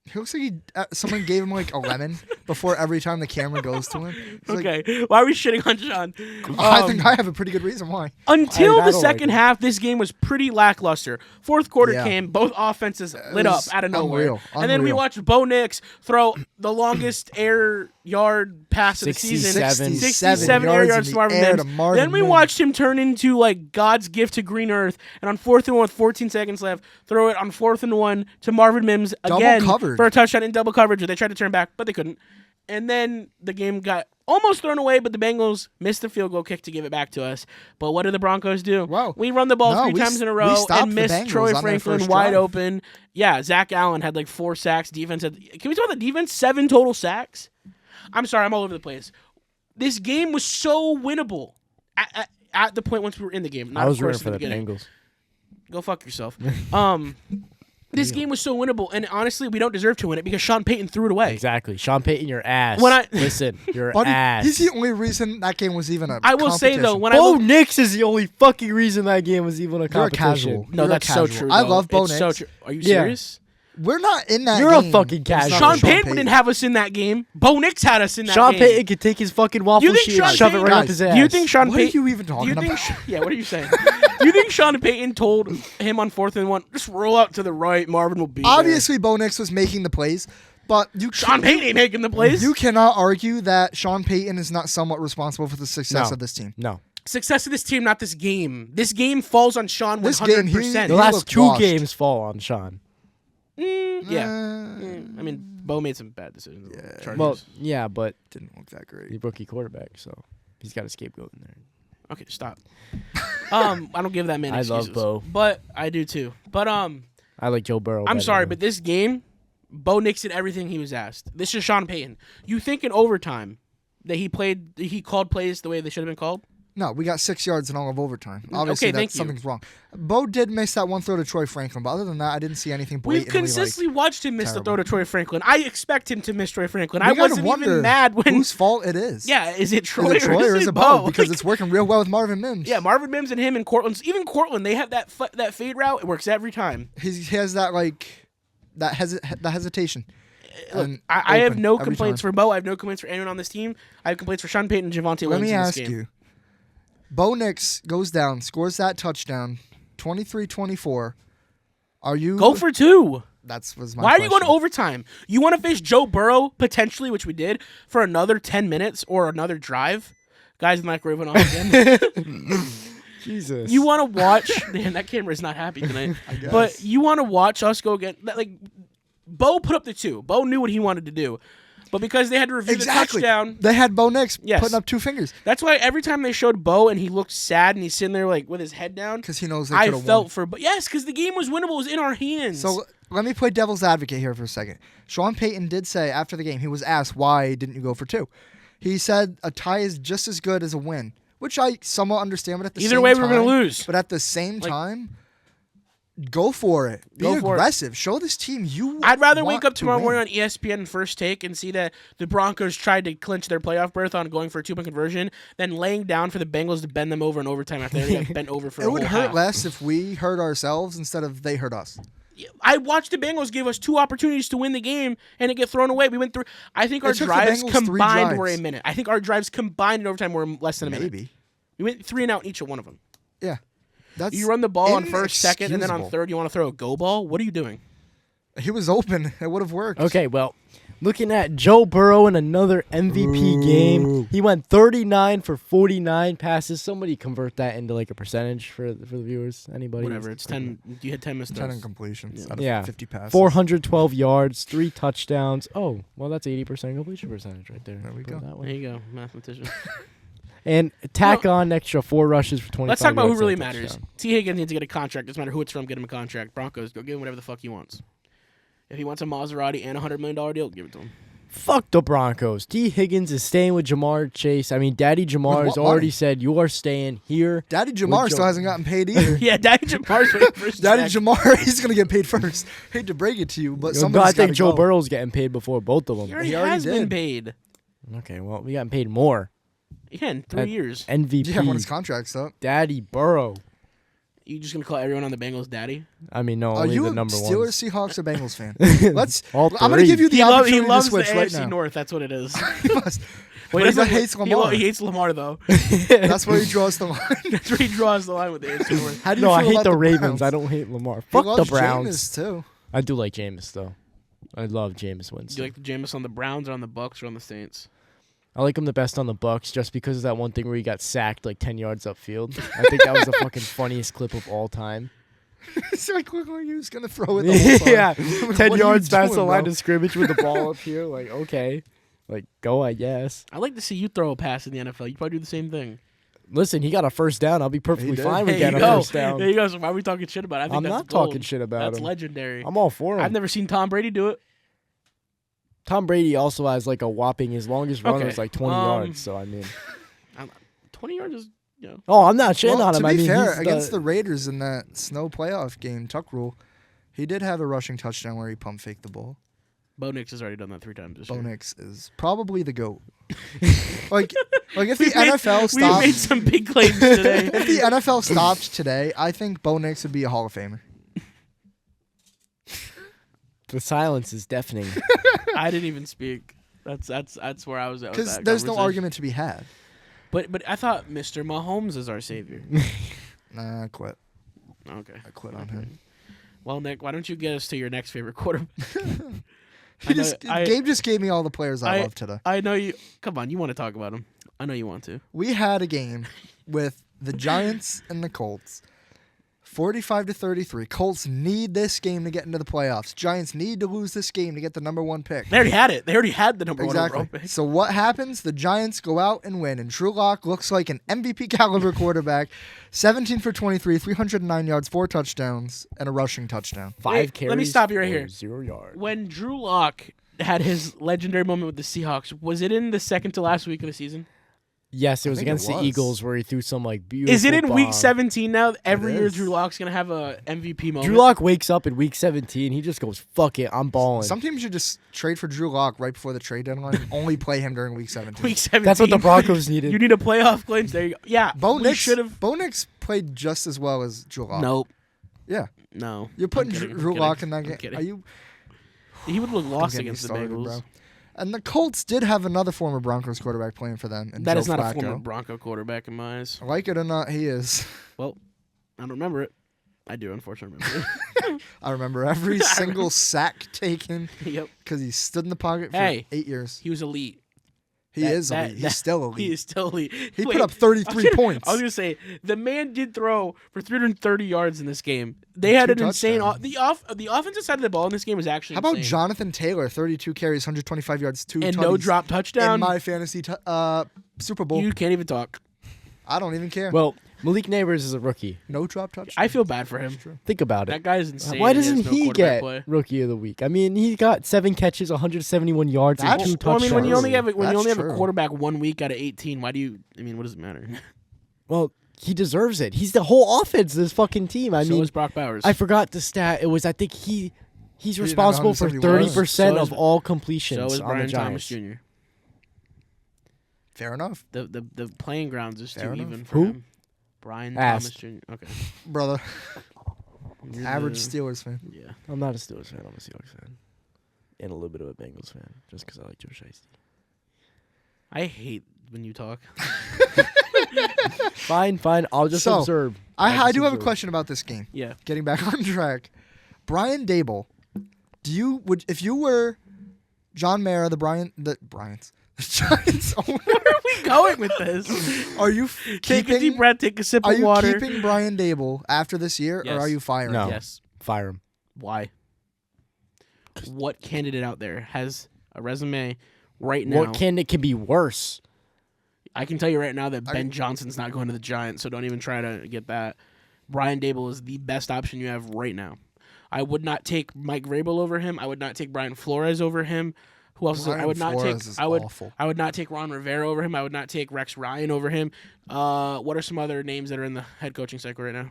He looks like someone gave him like a lemon before every time the camera goes to him. Okay, why are we shitting on Sean? I think I have a pretty good reason why. Until the second half, this game was pretty lackluster. Fourth quarter came, both offenses lit up out of nowhere. And then we watched Bo Nix throw the longest air yard pass of the season. 67 air yards to Marvin Mims. Then we watched him turn into like God's gift to green earth. And on 4th and 1 with 14 seconds left, throw it on 4th and 1 to Marvin Mims again for a touchdown in double coverage. They tried to turn back, but they couldn't. And then the game got almost thrown away, but the Bengals missed the field goal kick to give it back to us. But what did the Broncos do? Wow. We run the ball 3 times in a row and missed Troy Franklin wide open. Yeah, Zach Allen had like 4 sacks. Defense can we talk about the defense? 7 total sacks? I'm sorry, I'm all over the place. This game was so winnable at the point once we were in the game. Not I was of course rooting for the beginning. Bengals. Go fuck yourself. This game was so winnable, and honestly, we don't deserve to win it because Sean Payton threw it away. Exactly. Sean Payton, your ass. Listen, your Buddy, ass. He's the only reason that game was even a I will say, though, when Bo Nix is the only fucking reason that game was even a competition. You're casual. No, that's so true. I love Bo Nix. So true. Are you serious? We're not in that You're game. a fucking casual. Sean Payton didn't have us in that game. Bo Nix had us in that Sean game. Payton could take his fucking waffle sheet and shove it right up his ass. Do you think Sean What Payton? are you even talking about? Yeah, what are you saying? Do you think Sean Payton told him on 4th and 1, just roll out to the right, Marvin will be Obviously, Bo Nix was making the plays, but Sean Payton ain't making the plays. You cannot argue that Sean Payton is not somewhat responsible for the success of this team. No. Success of this team, not this game. This game falls on Sean 100%. The last 2 games fall on Sean. Yeah. I mean, Bo made some bad decisions. Yeah. Well, yeah, but didn't look that great. He's rookie quarterback, so he's got a scapegoat in there. Okay, stop. I don't give that man excuses. I love Bo. But I do too. But I like Joe Burrow. I'm sorry, but this game, Bo Nix did everything he was asked. This is Sean Payton. You think in overtime that he called plays the way they should have been called? No, we got 6 yards in all of overtime. Obviously, okay, something's wrong. Bo did miss that one throw to Troy Franklin, but other than that, I didn't see anything blatantly. We've consistently watched him miss terrible. the throw to Troy Franklin. I expect him to miss Troy Franklin. I wasn't even mad when whose fault it is. Yeah, is it Troy, or is it Bo? Because it's working real well with Marvin Mims. Yeah, Marvin Mims and him and Cortland. Even Cortland, they have that fade route. It works every time. He has that that hesitation. Look, I have no complaints for Bo. I have no complaints for anyone on this team. I have complaints for Sean Payton and Javonte Williams. Let me in this ask game. you. Bo Nix goes down, scores that touchdown, 23-24. Are you go for 2? That was my Why question. are you going to overtime? You want to face Joe Burrow potentially, which we did, for another 10 minutes or another drive? Guys, the microwave went off again. Jesus. You want to watch? Man, that camera is not happy tonight. I guess. But you want to watch us go again? Like, Bo put up the 2. Bo knew what he wanted to do. But because they had to review the touchdown. They had Bo Nix putting up 2 fingers. That's why every time they showed Bo and he looked sad and he's sitting there like with his head down. Because he knows they could have won. For Bo. Yes, because the game was winnable. It was in our hands. So let me play devil's advocate here for a second. Sean Payton did say after the game, he was asked, why didn't you go for 2? He said a tie is just as good as a win, which I somewhat understand. But at the either same way, time, we're going to lose. But at the same time, go for it. Be aggressive. Show this team I'd rather wake up tomorrow morning on ESPN First Take and see that the Broncos tried to clinch their playoff berth on going for a 2-point conversion than laying down for the Bengals to bend them over in overtime after they got bent over for a whole It would hurt half. less if we hurt ourselves instead of they hurt us. I watched the Bengals give us 2 opportunities to win the game and it get thrown away. We went through. I think our drives combined were a minute. I think our drives combined in overtime were less than a minute. Maybe. We went 3 and out in each of one of them. Yeah. You run the ball on first, second, and then on third you want to throw a go ball? What are you doing? He was open. It would have worked. Okay, well, looking at Joe Burrow in another MVP game, he went 39 for 49 passes. Somebody convert that into like a percentage for the viewers. Anybody? Whatever. It's 10. You had 10 missed 10 incompletions out of 50 passes. 412 yards, 3 touchdowns. Oh, well, that's 80% completion percentage right there. There we go. There you go, mathematician. And tack on extra 4 rushes for 25 Let's talk about who really touchdown. matters. T. Higgins needs to get a contract. Doesn't matter who it's from, get him a contract. Broncos, go give him whatever the fuck he wants. If he wants a Maserati and a $100 million deal, give it to him. Fuck the Broncos. T. Higgins is staying with Jamar Chase. I mean, Daddy Jamar has already said you are staying here. Daddy Jamar still hasn't gotten paid either. Yeah, Daddy Jamar's waiting for his Daddy check. Jamar, he's going to get paid first. Hate to break it to you, but I somebody's got think to Joe go. Burrow's getting paid before both of them. He already already has been did. paid. Okay, well, we got paid more. Yeah, in 3 years. MVP. Yeah, when his contract's up. Daddy Burrow. You just gonna call everyone on the Bengals daddy? I mean, no, Are only you the a number Steelers, one. Seahawks, or Bengals fan? I'm going to three. give you the He opportunity to loves the switch right AFC now. North. That's what it is. He must. Well, But he hates Lamar. He hates Lamar though. That's where he draws the line. That's where he draws the line with the AFC North. How do you No, feel I hate about the Ravens. Browns? I don't hate Lamar. He Fuck the loves Browns. Jameis, too. I do like Jameis, though. I love Jameis Do Winston. you like the Jameis on the Browns or on the Bucks or on the Saints? I like him the best on the Bucks just because of that one thing where he got sacked like 10 yards upfield. I think that was the fucking funniest clip of all time. It's like, look like he was going to throw it the whole time. Yeah, What 10 are you yards past doing, the line bro? of scrimmage with the ball up here. Like, okay. Like, go, I guess. I like to see you throw a pass in the NFL. You probably do the same thing. Listen, he got a first down. I'll be perfectly did. fine with There getting you a go. first down. There you go. So why are we talking shit about it? I think I'm that's not gold. talking shit about That's him. legendary. I'm all for him. I've never seen Tom Brady do it. Tom Brady also has like a whopping, his longest run Okay. was like 20 yards. So, I mean. 20 yards is, Oh, I'm not shitting Well, on him. to I be mean, fair, he's against the Raiders in that snow playoff game, Tuck Rule, he did have a rushing touchdown where he pump faked the ball. Bo Nix has already done that 3 times this Bo year. Nix is probably the GOAT. like if the We've made- NFL We made stopped, some big claims today. if the NFL stopped today, I think Bo Nix would be a Hall of Famer. The silence is deafening. I didn't even speak. That's where I was at. with Because that there's no conversation. argument to be had. But I thought Mr. Mahomes is our savior. Nah, I quit. Okay. I quit on him. Well, Nick, why don't you get us to your next favorite quarterback? Gabe just gave me all the players I love today. I know you. Come on, you want to talk about him. I know you want to. We had a game with the Giants and the Colts. 45-33. Colts need this game to get into the playoffs. Giants need to lose this game to get the number 1 pick. They already had it. They already had the number one overall Exactly. pick. So what happens? The Giants go out and win, and Drew Lock looks like an MVP caliber quarterback. 17 for 23, 309 yards, 4 touchdowns, and a rushing touchdown. 5 Wait, carries. let me stop you right for here. 0 yards. When Drew Lock had his legendary moment with the Seahawks, was it in the second to last week of the season? Yes, it was think it against the was. Eagles where he threw some like beautiful. Is it in week bomb. 17 now? Every year is. Drew Lock's going to have a MVP moment. Drew Lock wakes up in week 17. He just goes, "Fuck it, I'm balling." Some teams should just trade for Drew Lock right before the trade deadline and only play him during week 17. Week 17. That's what the Broncos needed. You need a playoff clinch. There you go. Yeah. Bo we Nix should have. Bo Nix played just as well as Drew Lock. Nope. Yeah. No. You're putting I'm kidding, I'm Drew kidding, Lock in that I'm game. kidding. Are you? He would look Don't lost get me against the started, Bengals. bro. And the Colts did have another former Broncos quarterback playing for them. And That Joe is not Flacco. a former Bronco quarterback in my eyes. Like it or not, he is. Well, I don't remember it. I do, unfortunately remember I remember every single sack taken it. Yep. because he stood in the pocket for Hey. 8 years. He was elite. He is elite. He's still elite. He is still elite. He Wait, put up 33 points. I was gonna say the man did throw for 330 yards in this game. They had 2 an insane. touchdowns. The offensive side of the ball in this game was actually. How about insane. Jonathan Taylor, 32 carries, 125 yards, 2 and tutties no drop touchdown? in my fantasy Super Bowl? You can't even talk. I don't even care. Well, Malik Neighbors is a rookie. No drop touchdown. I feel bad for him. Think about That it. guy is insane. Why and doesn't has no he quarterback get play. Rookie of the Week? I mean, he got 7 catches, 171 yards, and That's 2 true. touchdowns. Well, I mean, when you only have That's a true. quarterback 1 week out of 18, why do you? I mean, what does it matter? Well, he deserves it. He's the whole offense of this fucking team. I so mean, is Brock Bowers. I forgot the stat. It was, I think he's didn't have responsible for 171. 30% So of is- all completions so is on Brian the Thomas Giants. Jr. Fair enough, The playing grounds is Fair too enough. even for Who? him. Brian Asked. Thomas Jr. Okay. brother. You're Average the- Steelers fan. Yeah. I'm not a Steelers fan. I'm a Seahawks fan. And a little bit of a Bengals fan, just because I like Joe Shiesty. I hate when you talk. Fine. I'll just So, observe. I do have a question about this game. Yeah. Getting back on track, Brian Dable, if you were John Mara, the Giants owner, Where are we going with this? are you Take a deep breath. Take a sip Are of you water. keeping Brian Dable after this year, Yes. or are you firing No. him? Yes. Fire him. Why? What candidate out there has a resume right now? What candidate can be worse? I can tell you right now that Ben Johnson's not going to the Giants, so don't even try to get that. Brian Dable is the best option you have right now. I would not take Mike Vrabel over him. I would not take Brian Flores over him. Who else is there? I would not take. Flores is awful. I would not take Ron Rivera over him. I would not take Rex Ryan over him. What are some other names that are in the head coaching cycle right now?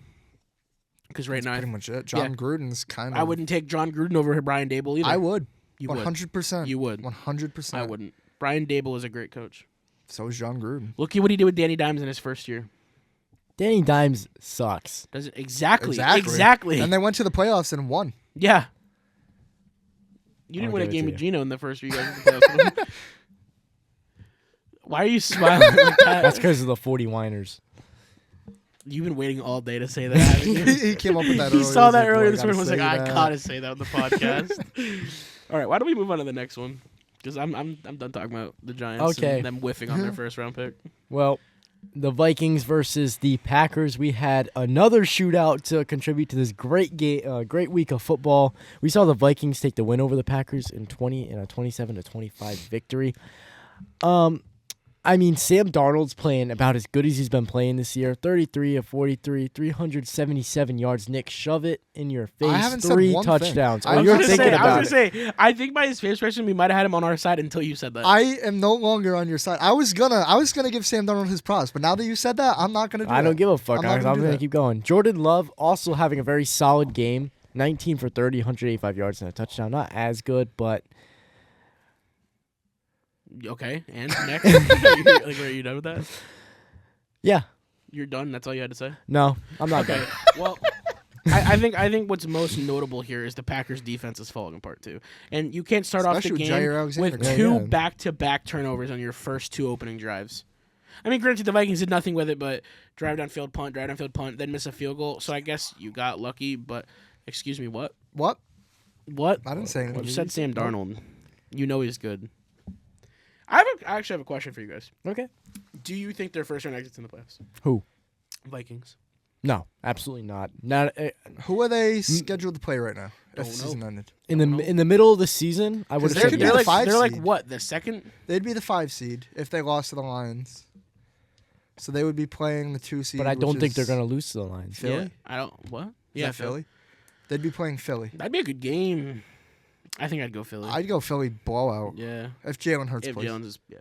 Because right now, pretty much it. John Gruden's kind of. I wouldn't take John Gruden over Brian Dable either. I would. You 100%. You would. 100%. I wouldn't. Brian Dable is a great coach. So is John Gruden. Look at what he did with Danny Dimes in his first year. Danny Dimes sucks. Does it exactly? And they went to the playoffs and won. Yeah. You didn't win a game with Gino in the first year. You guys in the playoffs. Why are you smiling like that? That's because of the 40 whiners. You've been waiting all day to say that, haven't you? He came up with that. He saw that earlier this morning. morning. Was like, I gotta say that on the podcast. All right, why don't we move on to the next one? Because I'm done talking about the Giants and them whiffing on their first round pick. Well, the Vikings versus the Packers. We had another shootout to contribute to this great game, great week of football. We saw the Vikings take the win over the Packers in a 27-25 victory. I mean, Sam Darnold's playing about as good as he's been playing this year. 33 of 43, 377 yards. Nick, shove it in your face. I haven't 3 said one touchdowns. thing. Oh, you're thinking about it. I was going to say, I think by his face expression, we might have had him on our side until you said that. I am no longer on your side. I was gonna give Sam Darnold his props, but now that you said that, I'm not gonna do that. I don't give a fuck. I'm gonna keep going. Jordan Love also having a very solid game. 19 for 30, 185 yards and a touchdown. Not as good, but... Okay, and next? Are you done with that? Yeah. You're done? That's all you had to say? No, I'm not okay. done. Well, I think what's most notable here is the Packers' defense is falling apart too, and you can't start off the game with two back-to-back turnovers on your first 2 opening drives. I mean, granted, the Vikings did nothing with it, but drive downfield punt, then miss a field goal. So I guess you got lucky. But excuse me, what? What? What? I didn't say anything. You said Sam Darnold. You know he's good. I actually have a question for you guys. Okay. Do you think they're first round exits in the playoffs? Who? Vikings. No, absolutely not. Who are they scheduled to play right now? If the season ended. In the middle of the season, I would have said they're yes. they're like what, the second? They'd be the 5 seed if they lost to the Lions. So they would be playing the 2 seed. But I don't think they're going to lose to the Lions. Philly? Yeah, I don't. What? Yeah, Philly. They'd be playing Philly. That'd be a good game. I think I'd go Philly. I'd go Philly blowout. Yeah. If Jalen Hurts plays. If Jalen is, yeah.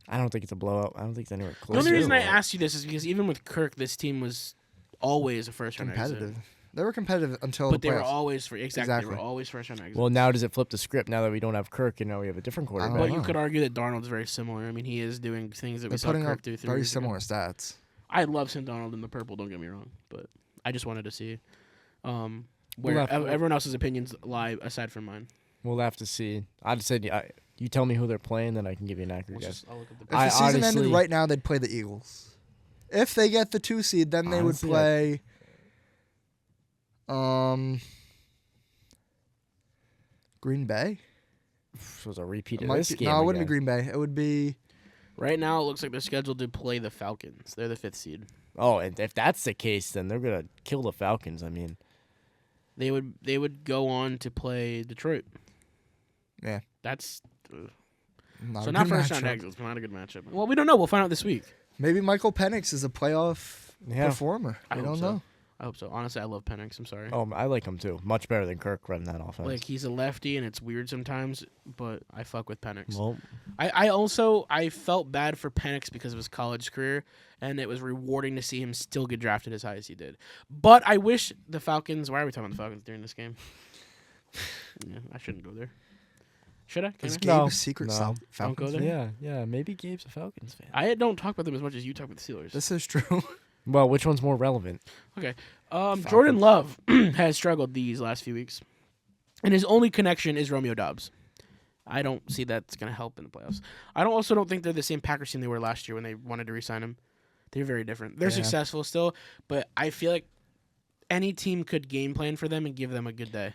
I don't think it's a blowout. I don't think it's anywhere close. The only reason I asked you this is because even with Kirk, this team was always a first round exit. Competitive. They were competitive until but the playoffs. They were always They were always first round exit. Well, now does it flip the script now that we don't have Kirk and now we have a different quarterback? But you could argue that Darnold's very similar. I mean, he is doing things that we saw Kirk do. Very similar stats. I love Sam Darnold in the purple. Don't get me wrong, but I just wanted to see where everyone else's opinions lie aside from mine. We'll have to see. I'd say you tell me who they're playing, then I can give you an accurate guess. If the season ended right now, they'd play the Eagles. If they get the 2 seed, then they would play. Green Bay. It was a repeat of this game. No, it wouldn't be Green Bay. It would be. Right now, it looks like they're scheduled to play the Falcons. They're the 5th seed. Oh, and if that's the case, then they're gonna kill the Falcons. I mean, they would go on to play Detroit. Yeah, that's not so not first round exits, but not a good matchup. Well, we don't know. We'll find out this week. Maybe Michael Penix is a playoff performer. I don't know. I hope so. Honestly, I love Penix. I'm sorry. Oh, I like him too. Much better than Kirk running that offense. Like, he's a lefty, and it's weird sometimes, but I fuck with Penix. Well, I felt bad for Penix because of his college career, and it was rewarding to see him still get drafted as high as he did. But I wish the Falcons... Why are we talking about the Falcons during this game? Yeah, I shouldn't go there. Should I? Is Gabe a secret Falcons? Don't go there? Yeah. Maybe Gabe's a Falcons fan. I don't talk about them as much as you talk about the Steelers. This is true. Well, which one's more relevant? Okay. Jordan Love has struggled these last few weeks, and his only connection is Romeo Doubs. I don't see that's going to help in the playoffs. I also don't think they're the same Packers team they were last year when they wanted to re-sign him. They're very different. They're successful still, but I feel like any team could game plan for them and give them a good day,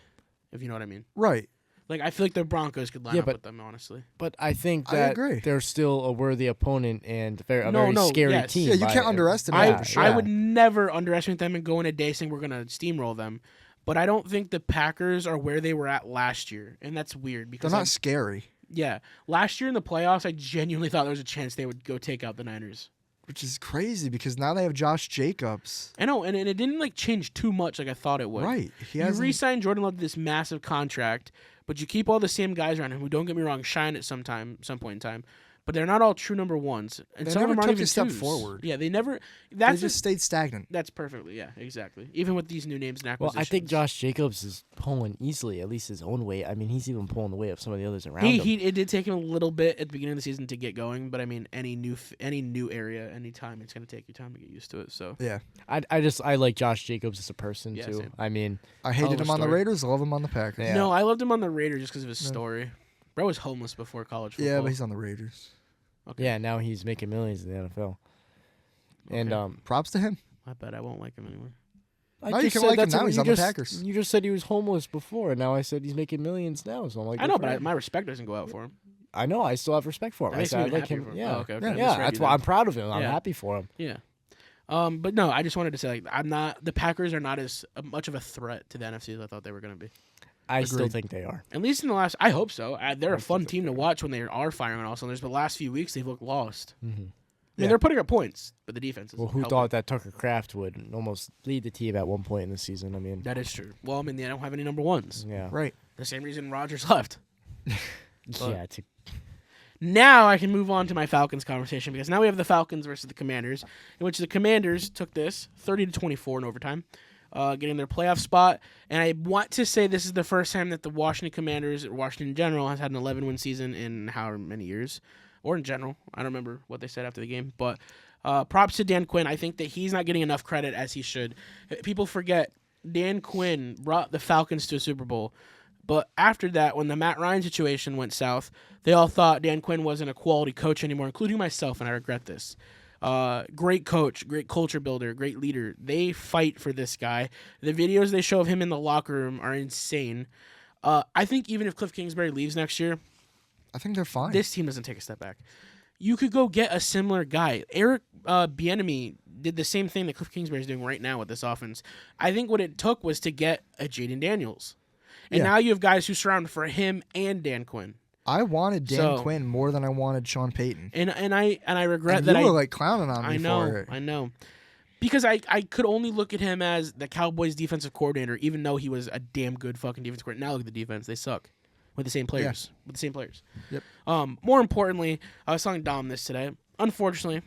if you know what I mean. Right. Like, I feel like the Broncos could line up with them, honestly. But I think that they're still a worthy opponent and a very scary team. Yeah, you can't underestimate them. I would never underestimate them and go in a day saying we're going to steamroll them. But I don't think the Packers are where they were at last year, and that's weird. Because they're not scary. Yeah. Last year in the playoffs, I genuinely thought there was a chance they would go take out the Niners. Which is crazy because now they have Josh Jacobs. I know, and it didn't change too much like I thought it would. Right. You re-signed Jordan Love to this massive contract, but you keep all the same guys around him who, don't get me wrong, shine at some point in time. But they're not all true number ones, and they some of never them aren't took even a step twos. forward. Yeah, they never. They just stayed stagnant. That's perfectly, yeah, exactly. Even with these new names and Well, acquisitions. I think Josh Jacobs is pulling easily, at least his own weight. I mean, he's even pulling the weight of some of the others around him. It did take him a little bit at the beginning of the season to get going, but I mean, any new area, any time, it's going to take you time to get used to it. So Yeah. I like Josh Jacobs as a person Yeah, too. same. I mean, I hated him on the story. Raiders. I love him on the Packers. Yeah. No, I loved him on the Raiders just because of his story. Bro was homeless before college football. Yeah, but he's on the Raiders. Okay. yeah, now he's making millions in the NFL. And Props to him. I bet I won't like him anymore. I No, you just can said like him that's now. what He's you on the just- Packers. You just said he was homeless before, and now I said he's making millions now. So I'm like, I know, good for but him. my respect doesn't go out for him. I know. I still have respect for him. That I makes said me I like happy him. for him. Yeah, Oh, okay, okay. Yeah. I yeah. misread That's you why then. I'm proud of him. I'm Yeah. happy for him. Yeah. But no, I just wanted to say, like, the Packers are not as much of a threat to the NFC as I thought they were going to be. I still Agreed. think they are. At least in the last, I hope so. They're a still fun think team to watch when they are firing on all cylinders. But the last few weeks, they've looked lost. Mm-hmm. I mean, Yeah. they're putting up points, but the defense is. Well, who helping. thought that Tucker Kraft would almost lead the team at one point in the season? I mean, That is true. Well, I mean, they don't have any number ones. yeah, Right. The same reason Rodgers left. yeah. Now I can move on to my Falcons conversation because now we have the Falcons versus the Commanders, in which the Commanders took this 30-24 in overtime, getting their playoff spot. And I want to say this is the first time that the Washington Commanders, or Washington in general, has had an 11-win season in however many years, or in general. I don't remember what they said after the game, but props to Dan Quinn. I think that he's not getting enough credit as he should. People forget Dan Quinn brought the Falcons to a Super Bowl. But after that, when the Matt Ryan situation went south, they all thought Dan Quinn wasn't a quality coach anymore, including myself, and I regret this. Great coach, great culture builder, great leader. They fight for this guy. The videos they show of him in the locker room are insane. I think even if Cliff Kingsbury leaves next year, I think they're fine. this team doesn't take a step back. You could go get a similar guy. Eric Bieniemy did the same thing that Cliff Kingsbury is doing right now with this offense. I think what it took was to get a Jaden Daniels. And now you have guys who surround for him and Dan Quinn. I wanted Dan Quinn more than I wanted Sean Payton. And I regret And that you were like clowning on me for it. I know. Because I could only look at him as the Cowboys defensive coordinator, even though he was a damn good fucking defensive coordinator. Now look at the defense. They suck. With the same players. With the same players. Yep. More importantly, I was telling Dom this today. Unfortunately,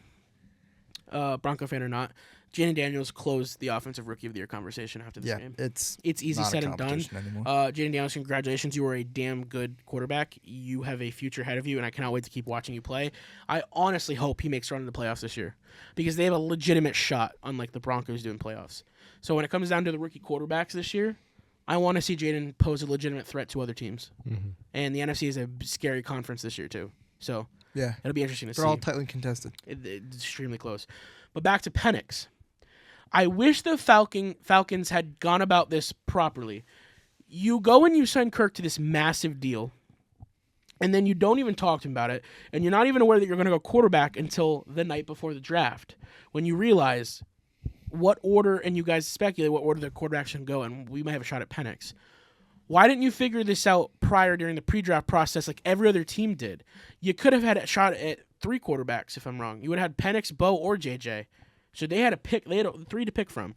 Bronco fan or not, Jaden Daniels closed the Offensive Rookie of the Year conversation after this game. It's easy not said a and done. competition anymore. Jaden Daniels, congratulations. You are a damn good quarterback. You have a future ahead of you, and I cannot wait to keep watching you play. I honestly hope he makes a run in the playoffs this year because they have a legitimate shot, unlike the Broncos doing playoffs. So when it comes down to the rookie quarterbacks this year, I want to see Jaden pose a legitimate threat to other teams. Mm-hmm. And the NFC is a scary conference this year, too. So Yeah. it'll be interesting to see. They're all tightly contested. It's extremely close. But back to Penix. I wish the Falcons had gone about this properly. You go and you sign Kirk to this massive deal, and then you don't even talk to him about it, and you're not even aware that you're going to go quarterback until the night before the draft, when you realize what order, and you guys speculate what order the quarterback should go, and we might have a shot at Penix. Why didn't you figure this out prior during the pre-draft process like every other team did? You could have had a shot at 3 quarterbacks, if I'm wrong. You would have had Penix, Bo, or JJ. So they had 3 to pick from.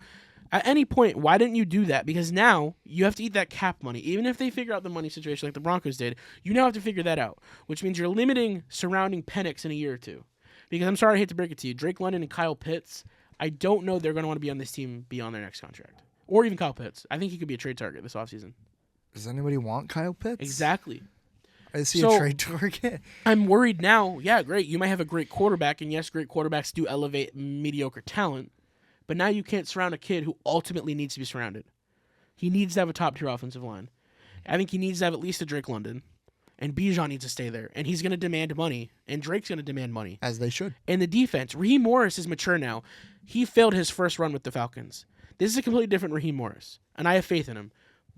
At any point, why didn't you do that? Because now you have to eat that cap money. Even if they figure out the money situation like the Broncos did, you now have to figure that out, which means you're limiting surrounding Penix in a year or two. Because I'm sorry, I hate to break it to you, Drake London and Kyle Pitts, I don't know they're going to want to be on this team beyond their next contract. Or even Kyle Pitts. I think he could be a trade target this offseason. Does anybody want Kyle Pitts? Exactly. Is he So- a trade target? I'm worried now. Yeah, great. You might have a great quarterback, and yes, great quarterbacks do elevate mediocre talent, but now you can't surround a kid who ultimately needs to be surrounded. He needs to have a top-tier offensive line. I think he needs to have at least a Drake London, and Bijan needs to stay there, and he's going to demand money, and Drake's going to demand money. As they should. And the defense, Raheem Morris is mature now. He failed his first run with the Falcons. This is a completely different Raheem Morris, and I have faith in him.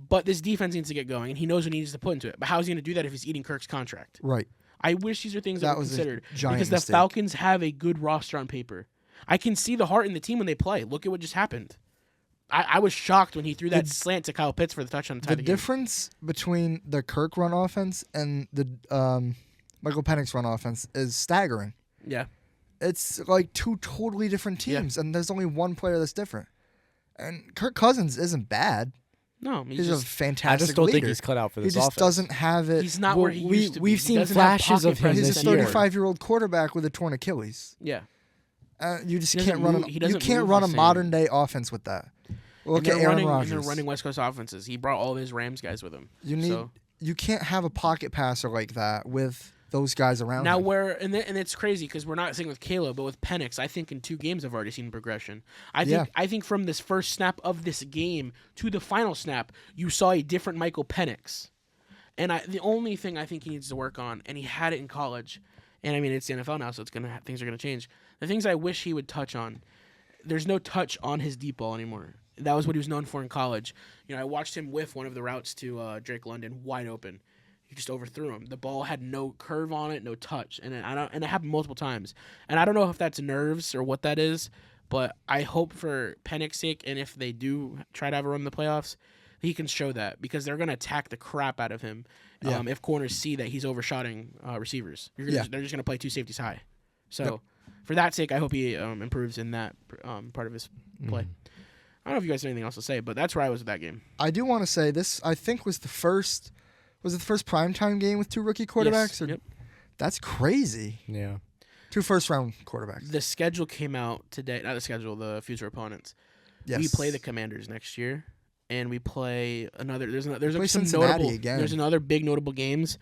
But this defense needs to get going, and he knows what he needs to put into it. But how is he going to do that if he's eating Kirk's contract? Right. I wish these are things that were was a considered giant because mistake. the Falcons have a good roster on paper. I can see the heart in the team when they play. Look at what just happened. I was shocked when he threw that slant to Kyle Pitts for the touchdown to tie The the game. difference between the Kirk run offense and the Michael Penix run offense is staggering. Yeah. It's like 2 totally different teams, and there's only one player that's different. And Kirk Cousins isn't bad. No, he's a fantastic I just don't leader. think he's cut out for this He just offense. doesn't have it. He's not where he used to be. We've He seen doesn't have flashes of pocket him He's this a year. 35-year-old quarterback with a torn Achilles. Yeah. You just He can't doesn't run. move- he You doesn't can't move run the a same. modern day offense with that. Look at Aaron Rodgers. And they're running West Coast offenses. He brought all of his Rams guys with him. You can't have a pocket passer like that with those guys around Now him. and it's crazy because we're not saying with Caleb, but with Penix, I think in 2 games I've already seen progression. I think from this first snap of this game to the final snap, you saw a different Michael Penix. And the only thing I think he needs to work on, and he had it in college, and I mean it's the NFL now, so things are gonna change. The things I wish he would touch on, there's no touch on his deep ball anymore. That was what he was known for in college. I watched him whiff one of the routes to Drake London wide open. He just overthrew him. The ball had no curve on it, no touch, and it happened multiple times. And I don't know if that's nerves or what that is, but I hope for Penix's sake, and if they do try to have a run in the playoffs, he can show that because they're going to attack the crap out of him if corners see that he's overshotting receivers. They're just going to play 2 safeties high. So for that sake, I hope he improves in that part of his play. I don't know if you guys have anything else to say, but that's where I was with that game. I do want to say this. I think was the first primetime game with 2 rookie quarterbacks. Yes. Yep. That's crazy. Yeah. 2 first-round quarterbacks. The schedule came out today. Not the schedule. The future opponents. Yes. We play the Commanders next year, and we play another. There's play some Cincinnati notable. again. There's another big notable games.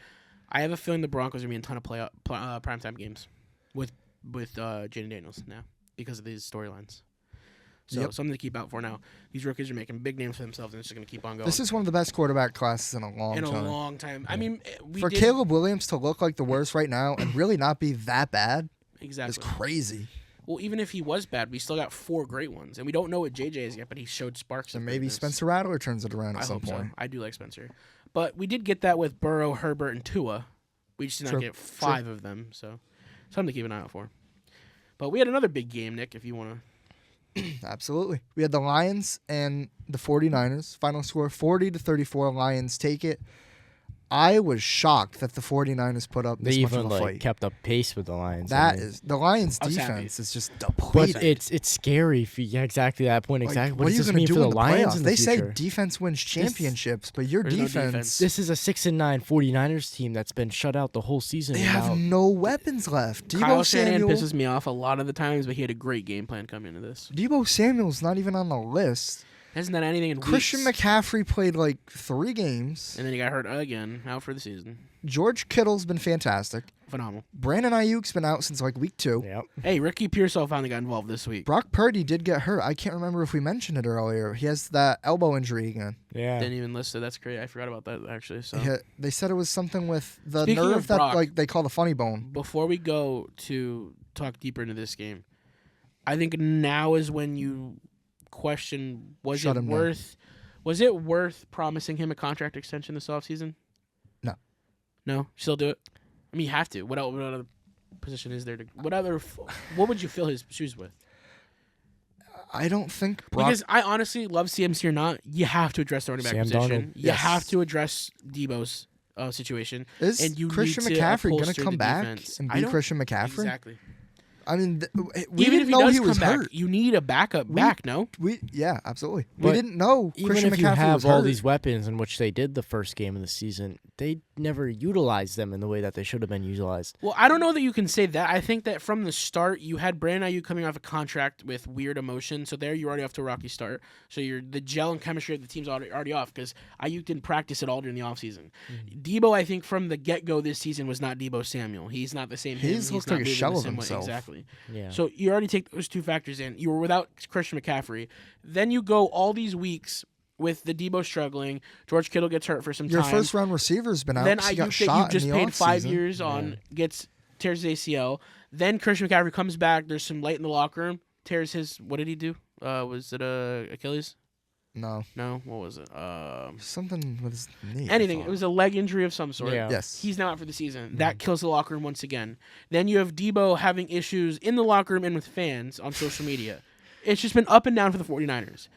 I have a feeling the Broncos are going to be in a ton of primetime games with Jaden Daniels now because of these storylines. So something to keep out for now. These rookies are making big names for themselves, and it's just going to keep on going. This is one of the best quarterback classes in a long time. I mean, Caleb Williams to look like the worst right now and really not be that bad exactly is crazy. Well, even if he was bad, we still got 4 great ones, and we don't know what JJ is yet, but he showed sparks. And maybe Spencer Rattler turns it around at some point. So. I do like Spencer, but we did get that with Burrow, Herbert, and Tua. We just did not get 5 of them, so something to keep an eye out for. But we had another big game, Nick, if you want to. Absolutely. We had the Lions and the 49ers. Final score 40-34. Lions take it. I was shocked that the 49ers put up this much of a fight. Kept up pace with the Lions. The Lions defense is just depleted. But it's scary. Exactly that point. Exactly. What are you going to do for the in the Lions playoffs? in the They future? say defense wins championships, but your There's no defense. defense. This is a 6-9 49ers team that's been shut out the whole season. They have no weapons left. Kyle Shanahan pisses me off a lot of the times, but he had a great game plan coming into this. Deebo Samuel's not even on the list. Hasn't done anything in Christian weeks. McCaffrey played like 3 games. And then he got hurt again, out for the season. George Kittle's been fantastic. Phenomenal. Brandon Ayuk's been out since like week 2. Yep. Hey, Ricky Pearsall finally got involved this week. Brock Purdy did get hurt. I can't remember if we mentioned it earlier. He has that elbow injury again. Yeah. Didn't even list it. That's great. I forgot about that, actually. So They said it was something with the Speaking nerve of that Brock, like they call the funny bone. Before we go to talk deeper into this game, I think now is when you question, was it worth promising him a contract extension this offseason? No? Still do it? I mean, you have to. What other position is there? What would you fill his shoes with? I don't think Brock. Because I honestly love CMC or not, you have to address the running back Sam position. Darnold. You have to address Debo's situation. Is and you Christian need to McCaffrey going to upholster come the back defense. and be Christian McCaffrey? Exactly. I mean, we Even didn't if he know does he was come back, hurt. you need a backup back, no? Yeah, absolutely. But We didn't know Even Christian if you McCaffrey have was all hurt. these weapons in which they did the first game of the season, they never utilized them in the way that they should have been utilized. Well, I don't know that you can say that. I think that from the start, you had Brandon Ayuk coming off a contract with weird emotion, so there you're already off to a rocky start. So the gel and chemistry of the team's already off because Ayuk didn't practice at all during the offseason. Debo, I think, from the get-go this season was not Debo Samuel. He's not the same. He's looked like a shell of himself. Exactly. Yeah. So you already take those 2 factors in. You were without Christian McCaffrey. Then you go all these weeks with the Debo struggling. George Kittle gets hurt for some Your time. first round receiver's been out. Then He got Ayuk that shot you just in the paid 5 offseason. years on tears his ACL. Then Christian McCaffrey comes back. There's some light in the locker room. Tears his. What did he do? Was it Achilles? No, What was it? something with his knee. Anything. I It was a leg injury of some sort. Yeah. Yes. He's now out for the season. That kills the locker room once again. Then you have Debo having issues in the locker room and with fans on social media. It's just been up and down for the 49ers.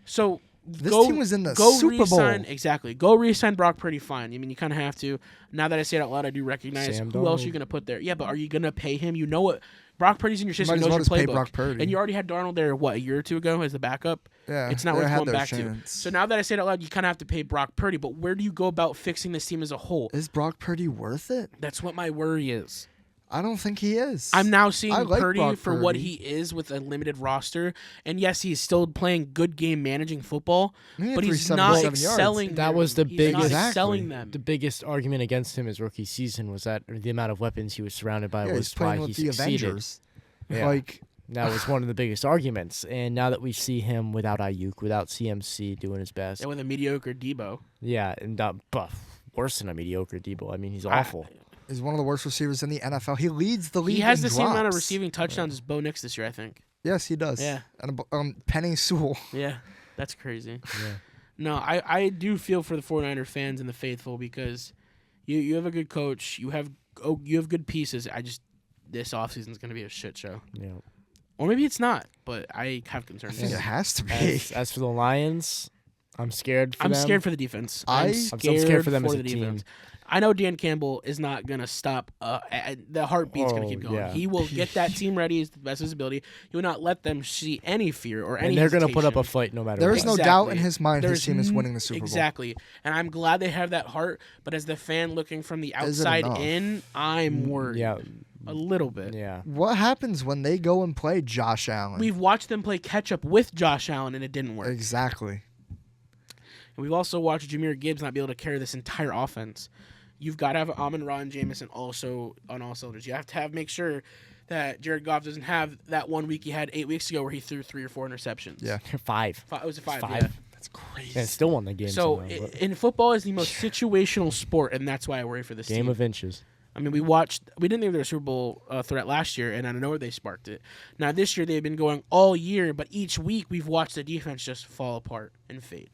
So This team was in the Super Bowl. Exactly. Go re-sign Brock Purdy, fine. I mean, you kind of have to. Now that I say it out loud, I do recognize Sam who else Darnold. you're going to put there. Yeah, but are you going to pay him? You know what? Brock Purdy's in your system, Might as well knows just your pay playbook. Brock Purdy. And you already had Darnold there, a year or two ago as the backup? Yeah, it's not they worth had going their back chance. to. So now that I say it out loud, you kind of have to pay Brock Purdy. But where do you go about fixing this team as a whole? Is Brock Purdy worth it? That's what my worry is. I don't think he is. I'm now seeing like Purdy Brock for what Purdy. he is with a limited roster. And yes, he's still playing good game managing football, but he's not 377 excelling. yards. That was the He's biggest- not excelling them. The biggest argument against him his rookie season was that the amount of weapons he was surrounded by Yeah, was he's playing why with he the succeeded. Avengers. Yeah. Like, That was one of the biggest arguments. And now that we see him without Ayuk, without CMC doing his best, And with a mediocre Debo. yeah, and worse than a mediocre Debo. I mean, he's awful. he's one of the worst receivers in the NFL. He leads the league. He has in the same amount of drops. receiving touchdowns as Bo Nix this year, I think. Yes, he does. Yeah. And Penny Sewell. Yeah, that's crazy. Yeah. No, I do feel for the 49er fans and the faithful because you have a good coach. You have good pieces. This offseason is going to be a shit show. Yeah. Or maybe it's not, but I have I concerns. think it has to be. As for the Lions, I'm scared for them. I'm scared for the defense. I'm so scared for them as a the team. defense. I know Dan Campbell is not going to stop. The heartbeat's going to keep going. yeah. He will get that team ready as the best of his ability. He will not let them see any fear or any And they're going to put up a hesitation. fight no matter There what. is no doubt in his mind his team is winning the Super Bowl. Exactly. And I'm glad they have that heart, but as the fan looking from the Is it outside enough? in, I'm worried. Yeah. A little bit. Yeah. What happens when they go and play Josh Allen? We've watched them play catch up with Josh Allen, and it didn't work. Exactly. And we've also watched Jahmyr Gibbs not be able to carry this entire offense. You've got to have Amon-Ra and Jameson also on all cylinders. You have to make sure that Jared Goff doesn't have that 1 week he had 8 weeks ago where he threw 3 or 4 interceptions. Yeah. 5. It was a 5. Five. Yeah. That's crazy. And still won the game. So somehow, but in football is the most situational sport, and that's why I worry for this game team. of inches. I mean, we didn't think they were a Super Bowl threat last year, and I don't know where they sparked it. Now, this year, they've been going all year, but each week we've watched the defense just fall apart and fade.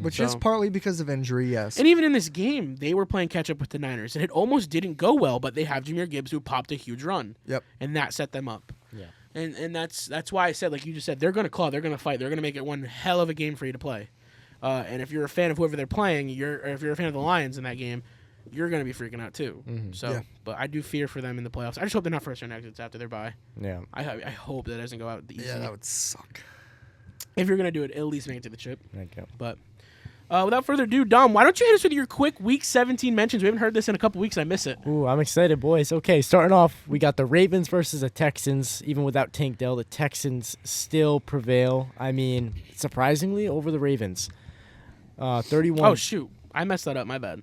Which is partly because of injury, yes. And even in this game, they were playing catch-up with the Niners, and it almost didn't go well, but they have Jahmyr Gibbs who popped a huge run. Yep. And that set them up. Yeah. And that's why I said, like you just said, they're going to claw, they're going to fight, they're going to make it one hell of a game for you to play. And if you're a fan of whoever they're playing, or if you're a fan of the Lions in that game, you're going to be freaking out too. Mm-hmm. So, Yeah. But I do fear for them in the playoffs. I just hope they're not first round exits after their bye. Yeah. I hope that doesn't go out the easy. Yeah, that would suck. If you're going to do it, at least make it to the chip. Thank you. But without further ado, Dom, why don't you hit us with your quick Week 17 mentions? We haven't heard this in a couple weeks. I miss it. Ooh, I'm excited, boys. Okay, starting off, we got the Ravens versus the Texans. Even without Tank Dell, the Texans still prevail. I mean, surprisingly, over the Ravens. 31. Oh, shoot. I messed that up. My bad.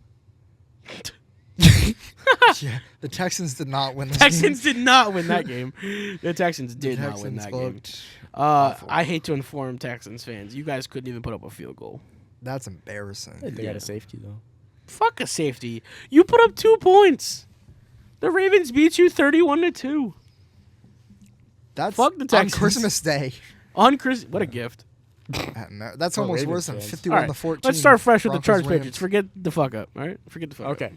Yeah, the Texans did not win this Texans game. did not win that game. The Texans did The not win that Texans game. looked awful. I hate to inform Texans fans. You guys couldn't even put up a field goal. That's embarrassing. They got a safety, though. Fuck a safety. You put up 2 points. The Ravens beat you 31-2. That's Fuck the on Texans. Christmas Day. What a gift. That's Oh, almost Ravens worse than fans. 51 All right, to 14. let's start fresh with the Broncos Chargers Rams. Patriots. Forget the fuck up, all right? Forget the fuck up. Okay.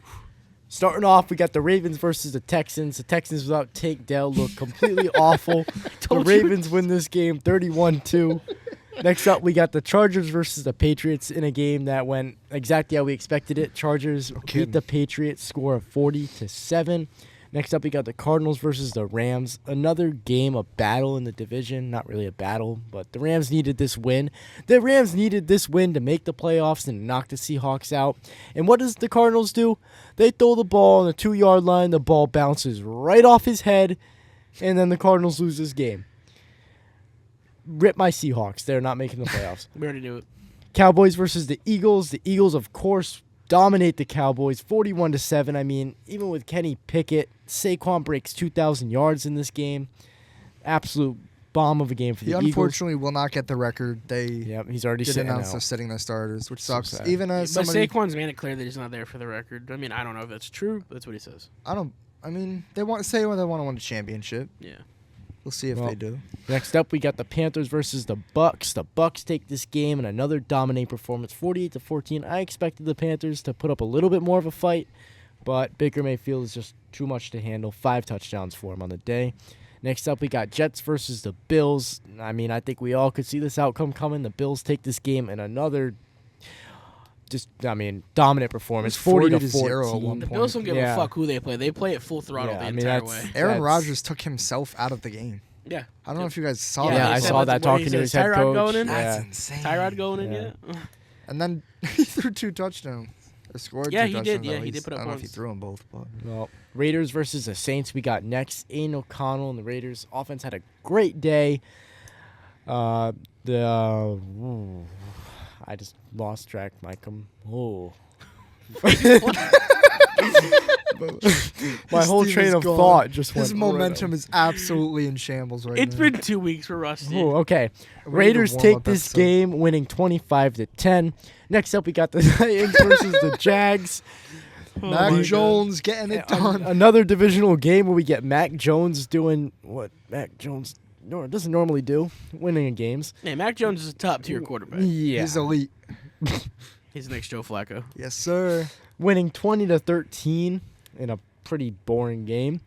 Starting off, we got the Ravens versus the Texans. The Texans without Tank Dell look completely awful. The Told you. Ravens win this game 31-2. Next up, we got the Chargers versus the Patriots in a game that went exactly how we expected it. Chargers beat kidding. the Patriots, score of 40-7. Next up, we got the Cardinals versus the Rams. Another game, a battle in the division. Not really a battle, but the Rams needed this win. The Rams needed this win to make the playoffs and knock the Seahawks out. And what does the Cardinals do? They throw the ball on the 2-yard line. The ball bounces right off his head, and then the Cardinals lose this game. Rip my Seahawks. They're not making the playoffs. We already knew it. Cowboys versus the Eagles. The Eagles, of course, dominate the Cowboys 41-7. I mean, even with Kenny Pickett, Saquon breaks 2,000 yards in this game. Absolute bomb of a game for He the Eagles. unfortunately will not get the record. They Yep, he's already did sitting announce out. they're sitting their starters, which sucks. sad. Even as But somebody, Saquon's made it clear that he's not there for the record. I mean, I don't know if that's true, but that's what he says. I mean, they want to say when they want to win a championship. Yeah. We'll see if Well, they do. Next up, we got the Panthers versus the Bucks. The Bucks take this game in another dominant performance, 48-14. I expected the Panthers to put up a little bit more of a fight, but Baker Mayfield is just too much to handle. 5 touchdowns for him on the day. Next up, we got Jets versus the Bills. I mean, I think we all could see this outcome coming. The Bills take this game in another dominant performance. 40 to 0 at 14. one The point. Bills don't give a fuck who they play. They play it full throttle the entire way. Aaron Rodgers took himself out of the game. Yeah. I don't know if you guys saw Yeah, that. Yeah, I saw that talking to his head Tyrod coach. going in? That's Yeah. insane. Tyrod going in, yeah. And then he threw 2 touchdowns. Or scored Yeah, 2 he touchdowns. did. Yeah, at he did least. put up I don't know if he points. threw them both, but Well, Raiders versus the Saints. We got next. Aiden O'Connell and the Raiders offense had a great day. I just lost track, Micah. Oh. My whole team train is of gone. thought just went. his momentum is absolutely in shambles right It's now. been 2 weeks for Rusty. Oh, okay. We need a Raiders take warm-up this episode. game, winning 25-10. Next up, we got the Titans versus the Jags. Oh my Mac God. Jones getting it done. Another divisional game where we get Mac Jones doing what Mac Jones doesn't normally do, winning games. Hey, Mac Jones is a top tier quarterback. Yeah. He's elite. He's the next Joe Flacco. Yes, sir. Winning 20-13 in a pretty boring game.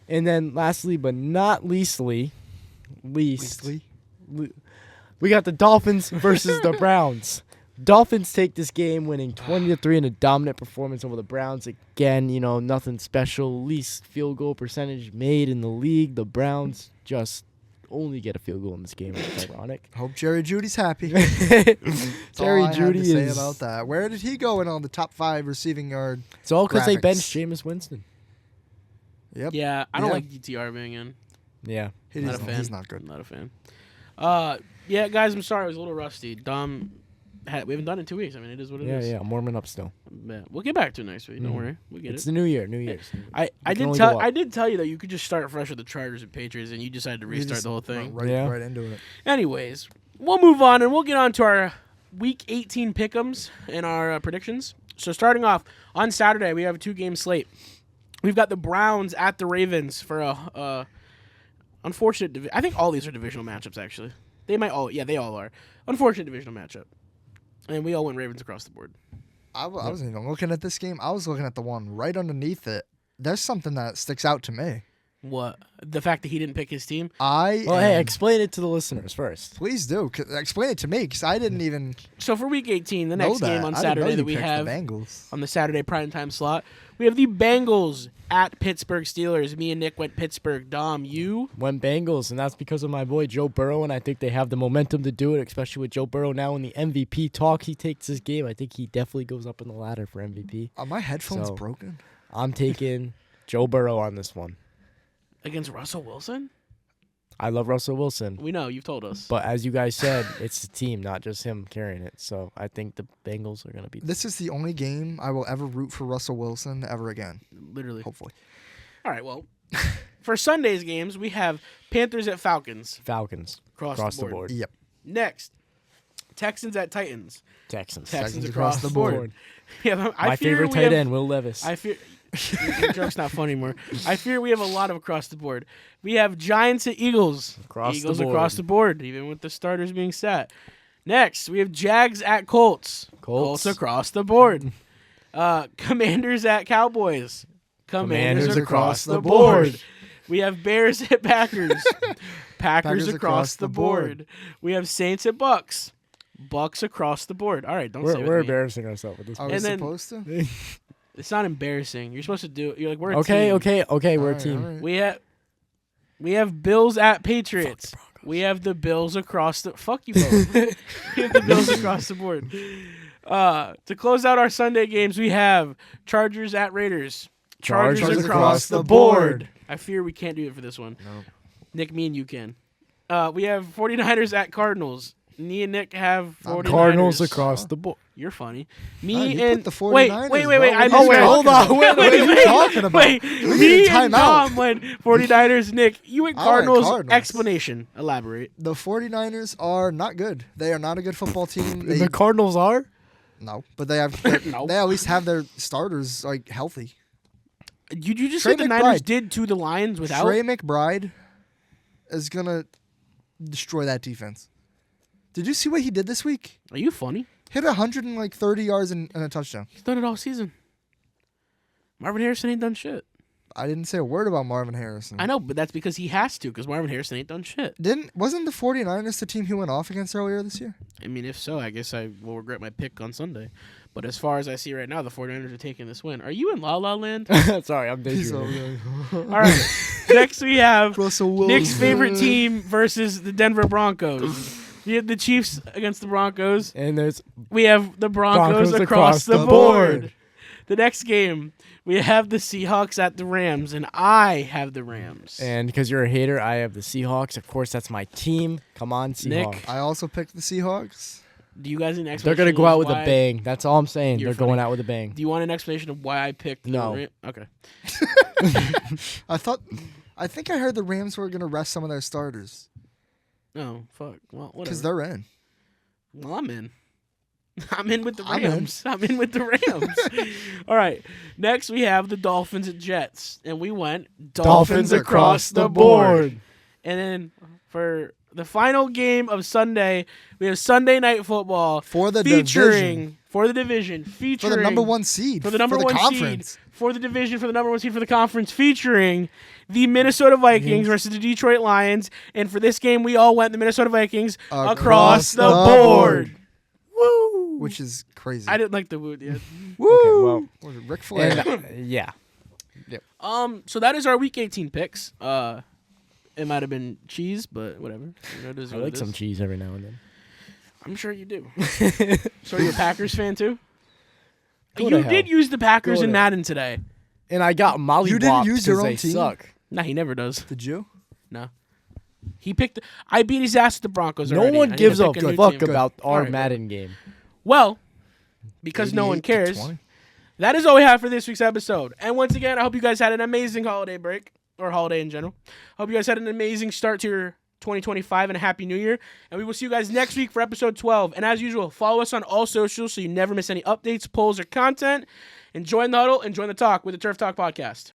And then lastly, but not leastly, we got the Dolphins versus the Browns. Dolphins take this game, winning 20-3 in a dominant performance over the Browns. Again, nothing special. Least field goal percentage made in the league. The Browns just only get a field goal in this game. It's ironic. Hope Jerry Judy's happy. Jerry Judy to say is. about that. Where did he go in on the top 5 receiving yard? It's all because they graphics? benched Jameis Winston. Yep. Yeah, I don't Yeah. like DTR being in. Yeah. Not a fan. He's not good. Not a fan. Yeah, guys, I'm sorry. I was a little rusty. We haven't done it in 2 weeks. I mean, it is what it is. Yeah. I'm warming up still. Yeah, we'll get back to it next week. Don't worry. We get It's it. the new year. New Year's. I can only go up. did tell you that you could just start fresh with the Chargers and Patriots, and you decided to He restart just the whole thing. went Yeah. right into it. Anyways, we'll move on and we'll get on to our Week 18 pick'ems and our predictions. So starting off on Saturday, we have a 2-game slate. We've got the Browns at the Ravens for a unfortunate. I think all these are divisional matchups. Actually, they all are unfortunate divisional matchup, and we all went Ravens across the board. I wasn't even looking at this game. I was looking at the one right underneath it. There's something that sticks out to me. What? The fact that he didn't pick his team? Hey, explain it to the listeners first. Please do. Explain it to me, because I didn't even So for Week 18, the know next that. game on I didn't know Saturday you that we picked have the Bengals. on the Saturday primetime slot, we have the Bengals at Pittsburgh Steelers. Me and Nick went Pittsburgh. Dom, you? Went Bengals, and that's because of my boy Joe Burrow, and I think they have the momentum to do it, especially with Joe Burrow now in the MVP talk. He takes this game. I think he definitely goes up in the ladder for MVP. Are my headphones So- broken? I'm taking Joe Burrow on this one. Against Russell Wilson? I love Russell Wilson, We know. You've told us. but as you guys said, it's the team, not just him carrying it. So I think the Bengals are going to be This is the only game I will ever root for Russell Wilson ever again. Literally. Hopefully. All right, well, for Sunday's games, we have Panthers at Falcons. Falcons Across the board. Yep. Next, Texans at Titans. Texans. Texans across the board. Yeah, My favorite tight end, Will Levis. I fear your joke's not funny anymore. I fear we have a lot of across the board. We have Giants at Eagles. Across the Eagles board. across the board, even with the starters being set. Next, we have Jags at Colts. Colts. across the board. Commanders at Cowboys. Commanders across the board. We have Bears at Packers. Packers across the board. We have Saints at Bucks. Bucks across the board. All right, don't say it We're with me. embarrassing ourselves with this. Are one. we And then- supposed to? It's not embarrassing. You're supposed to do. You're like we're a Okay, team. okay, we're a All right, team. all right. We have Bills at Patriots. We have the Bills across the. Fuck you both. We have the Bills across the board. To close out our Sunday games, we have Chargers at Raiders. Chargers across the board. I fear we can't do it for this one. No. Nick, me and you can. We have 49ers at Cardinals. Me and Nick have 49ers. Cardinals across the board. You're funny. Oh, Me you and put the wait. 49ers, I bro. What are misread. you hold talking on. about? What are you talking about? Wait, We need me a and timeout. Tom went 49ers. Nick, you went I went Cardinals. Cardinals. Explanation. Elaborate. The 49ers are not good. They are not a good football team. They, The Cardinals are? no, but they have No. they at least have their starters like healthy. You just Trey said the Niners McBride. did to the Lions without. Trey McBride is gonna destroy that defense. Did you see what he did this week? Are you funny? Hit 130 yards and a touchdown. He's done it all season. Marvin Harrison ain't done shit. I didn't say a word about Marvin Harrison. I know, but that's because he has to, because Marvin Harrison ain't done shit. Wasn't the 49ers the team he went off against earlier this year? I mean, if so, I guess I will regret my pick on Sunday. But as far as I see right now, the 49ers are taking this win. Are you in La La Land? Sorry, I'm daydreaming. All right. Next, we have Russell Wilson. Nick's favorite team versus the Denver Broncos. We have the Chiefs against the Broncos. And we have the Broncos across the board. The next game, we have the Seahawks at the Rams, and I have the Rams. And because you're a hater, I have the Seahawks. Of course, that's my team. Come on, Seahawks. Nick? I also picked the Seahawks. Do you guys need an explanation? They're going to go out with a bang. That's all I'm saying. They're going out with a bang. Do you want an explanation of why I picked the No. Rams? Okay. I think I heard the Rams were going to rest some of their starters. Oh, fuck. Well, whatever. Because they're in. Well, I'm in. I'm in with the Rams. I'm in with the Rams. All right. Next, we have the Dolphins at Jets. And we went Dolphins across the board. And then for the final game of Sunday, we have Sunday Night Football For the division. For the number one seed. For the number one conference. seed. For the division. For the number one seed for the conference. Featuring the Minnesota Vikings versus the Detroit Lions. And for this game, we all went the Minnesota Vikings across the board. Woo! Which is crazy. I didn't like the woo yet. Woo! Okay, well, was it Ric Flair? and, yeah. So that is our Week 18 picks. It might have been cheese, but whatever. You know, it is I what like it some is. cheese every now and then. I'm sure you do. So you're a Packers fan too? Go to You hell. did use the Packers Go in to- Madden today. And I got mollywopped You didn't use your because own they team? suck. Nah, he never does. Did you? No. He picked. I beat his ass at the Broncos. No already. I one need gives to a pick new fuck team. about our Alright, Madden game. Well, because no one 88 to cares. 20. That is all we have for this week's episode. And once again, I hope you guys had an amazing holiday break, or holiday in general. Hope you guys had an amazing start to your 2025 and a happy new year. And we will see you guys next week for episode 12. And as usual, follow us on all socials so you never miss any updates, polls, or content. And join the huddle and join the talk with the Turf Talk podcast.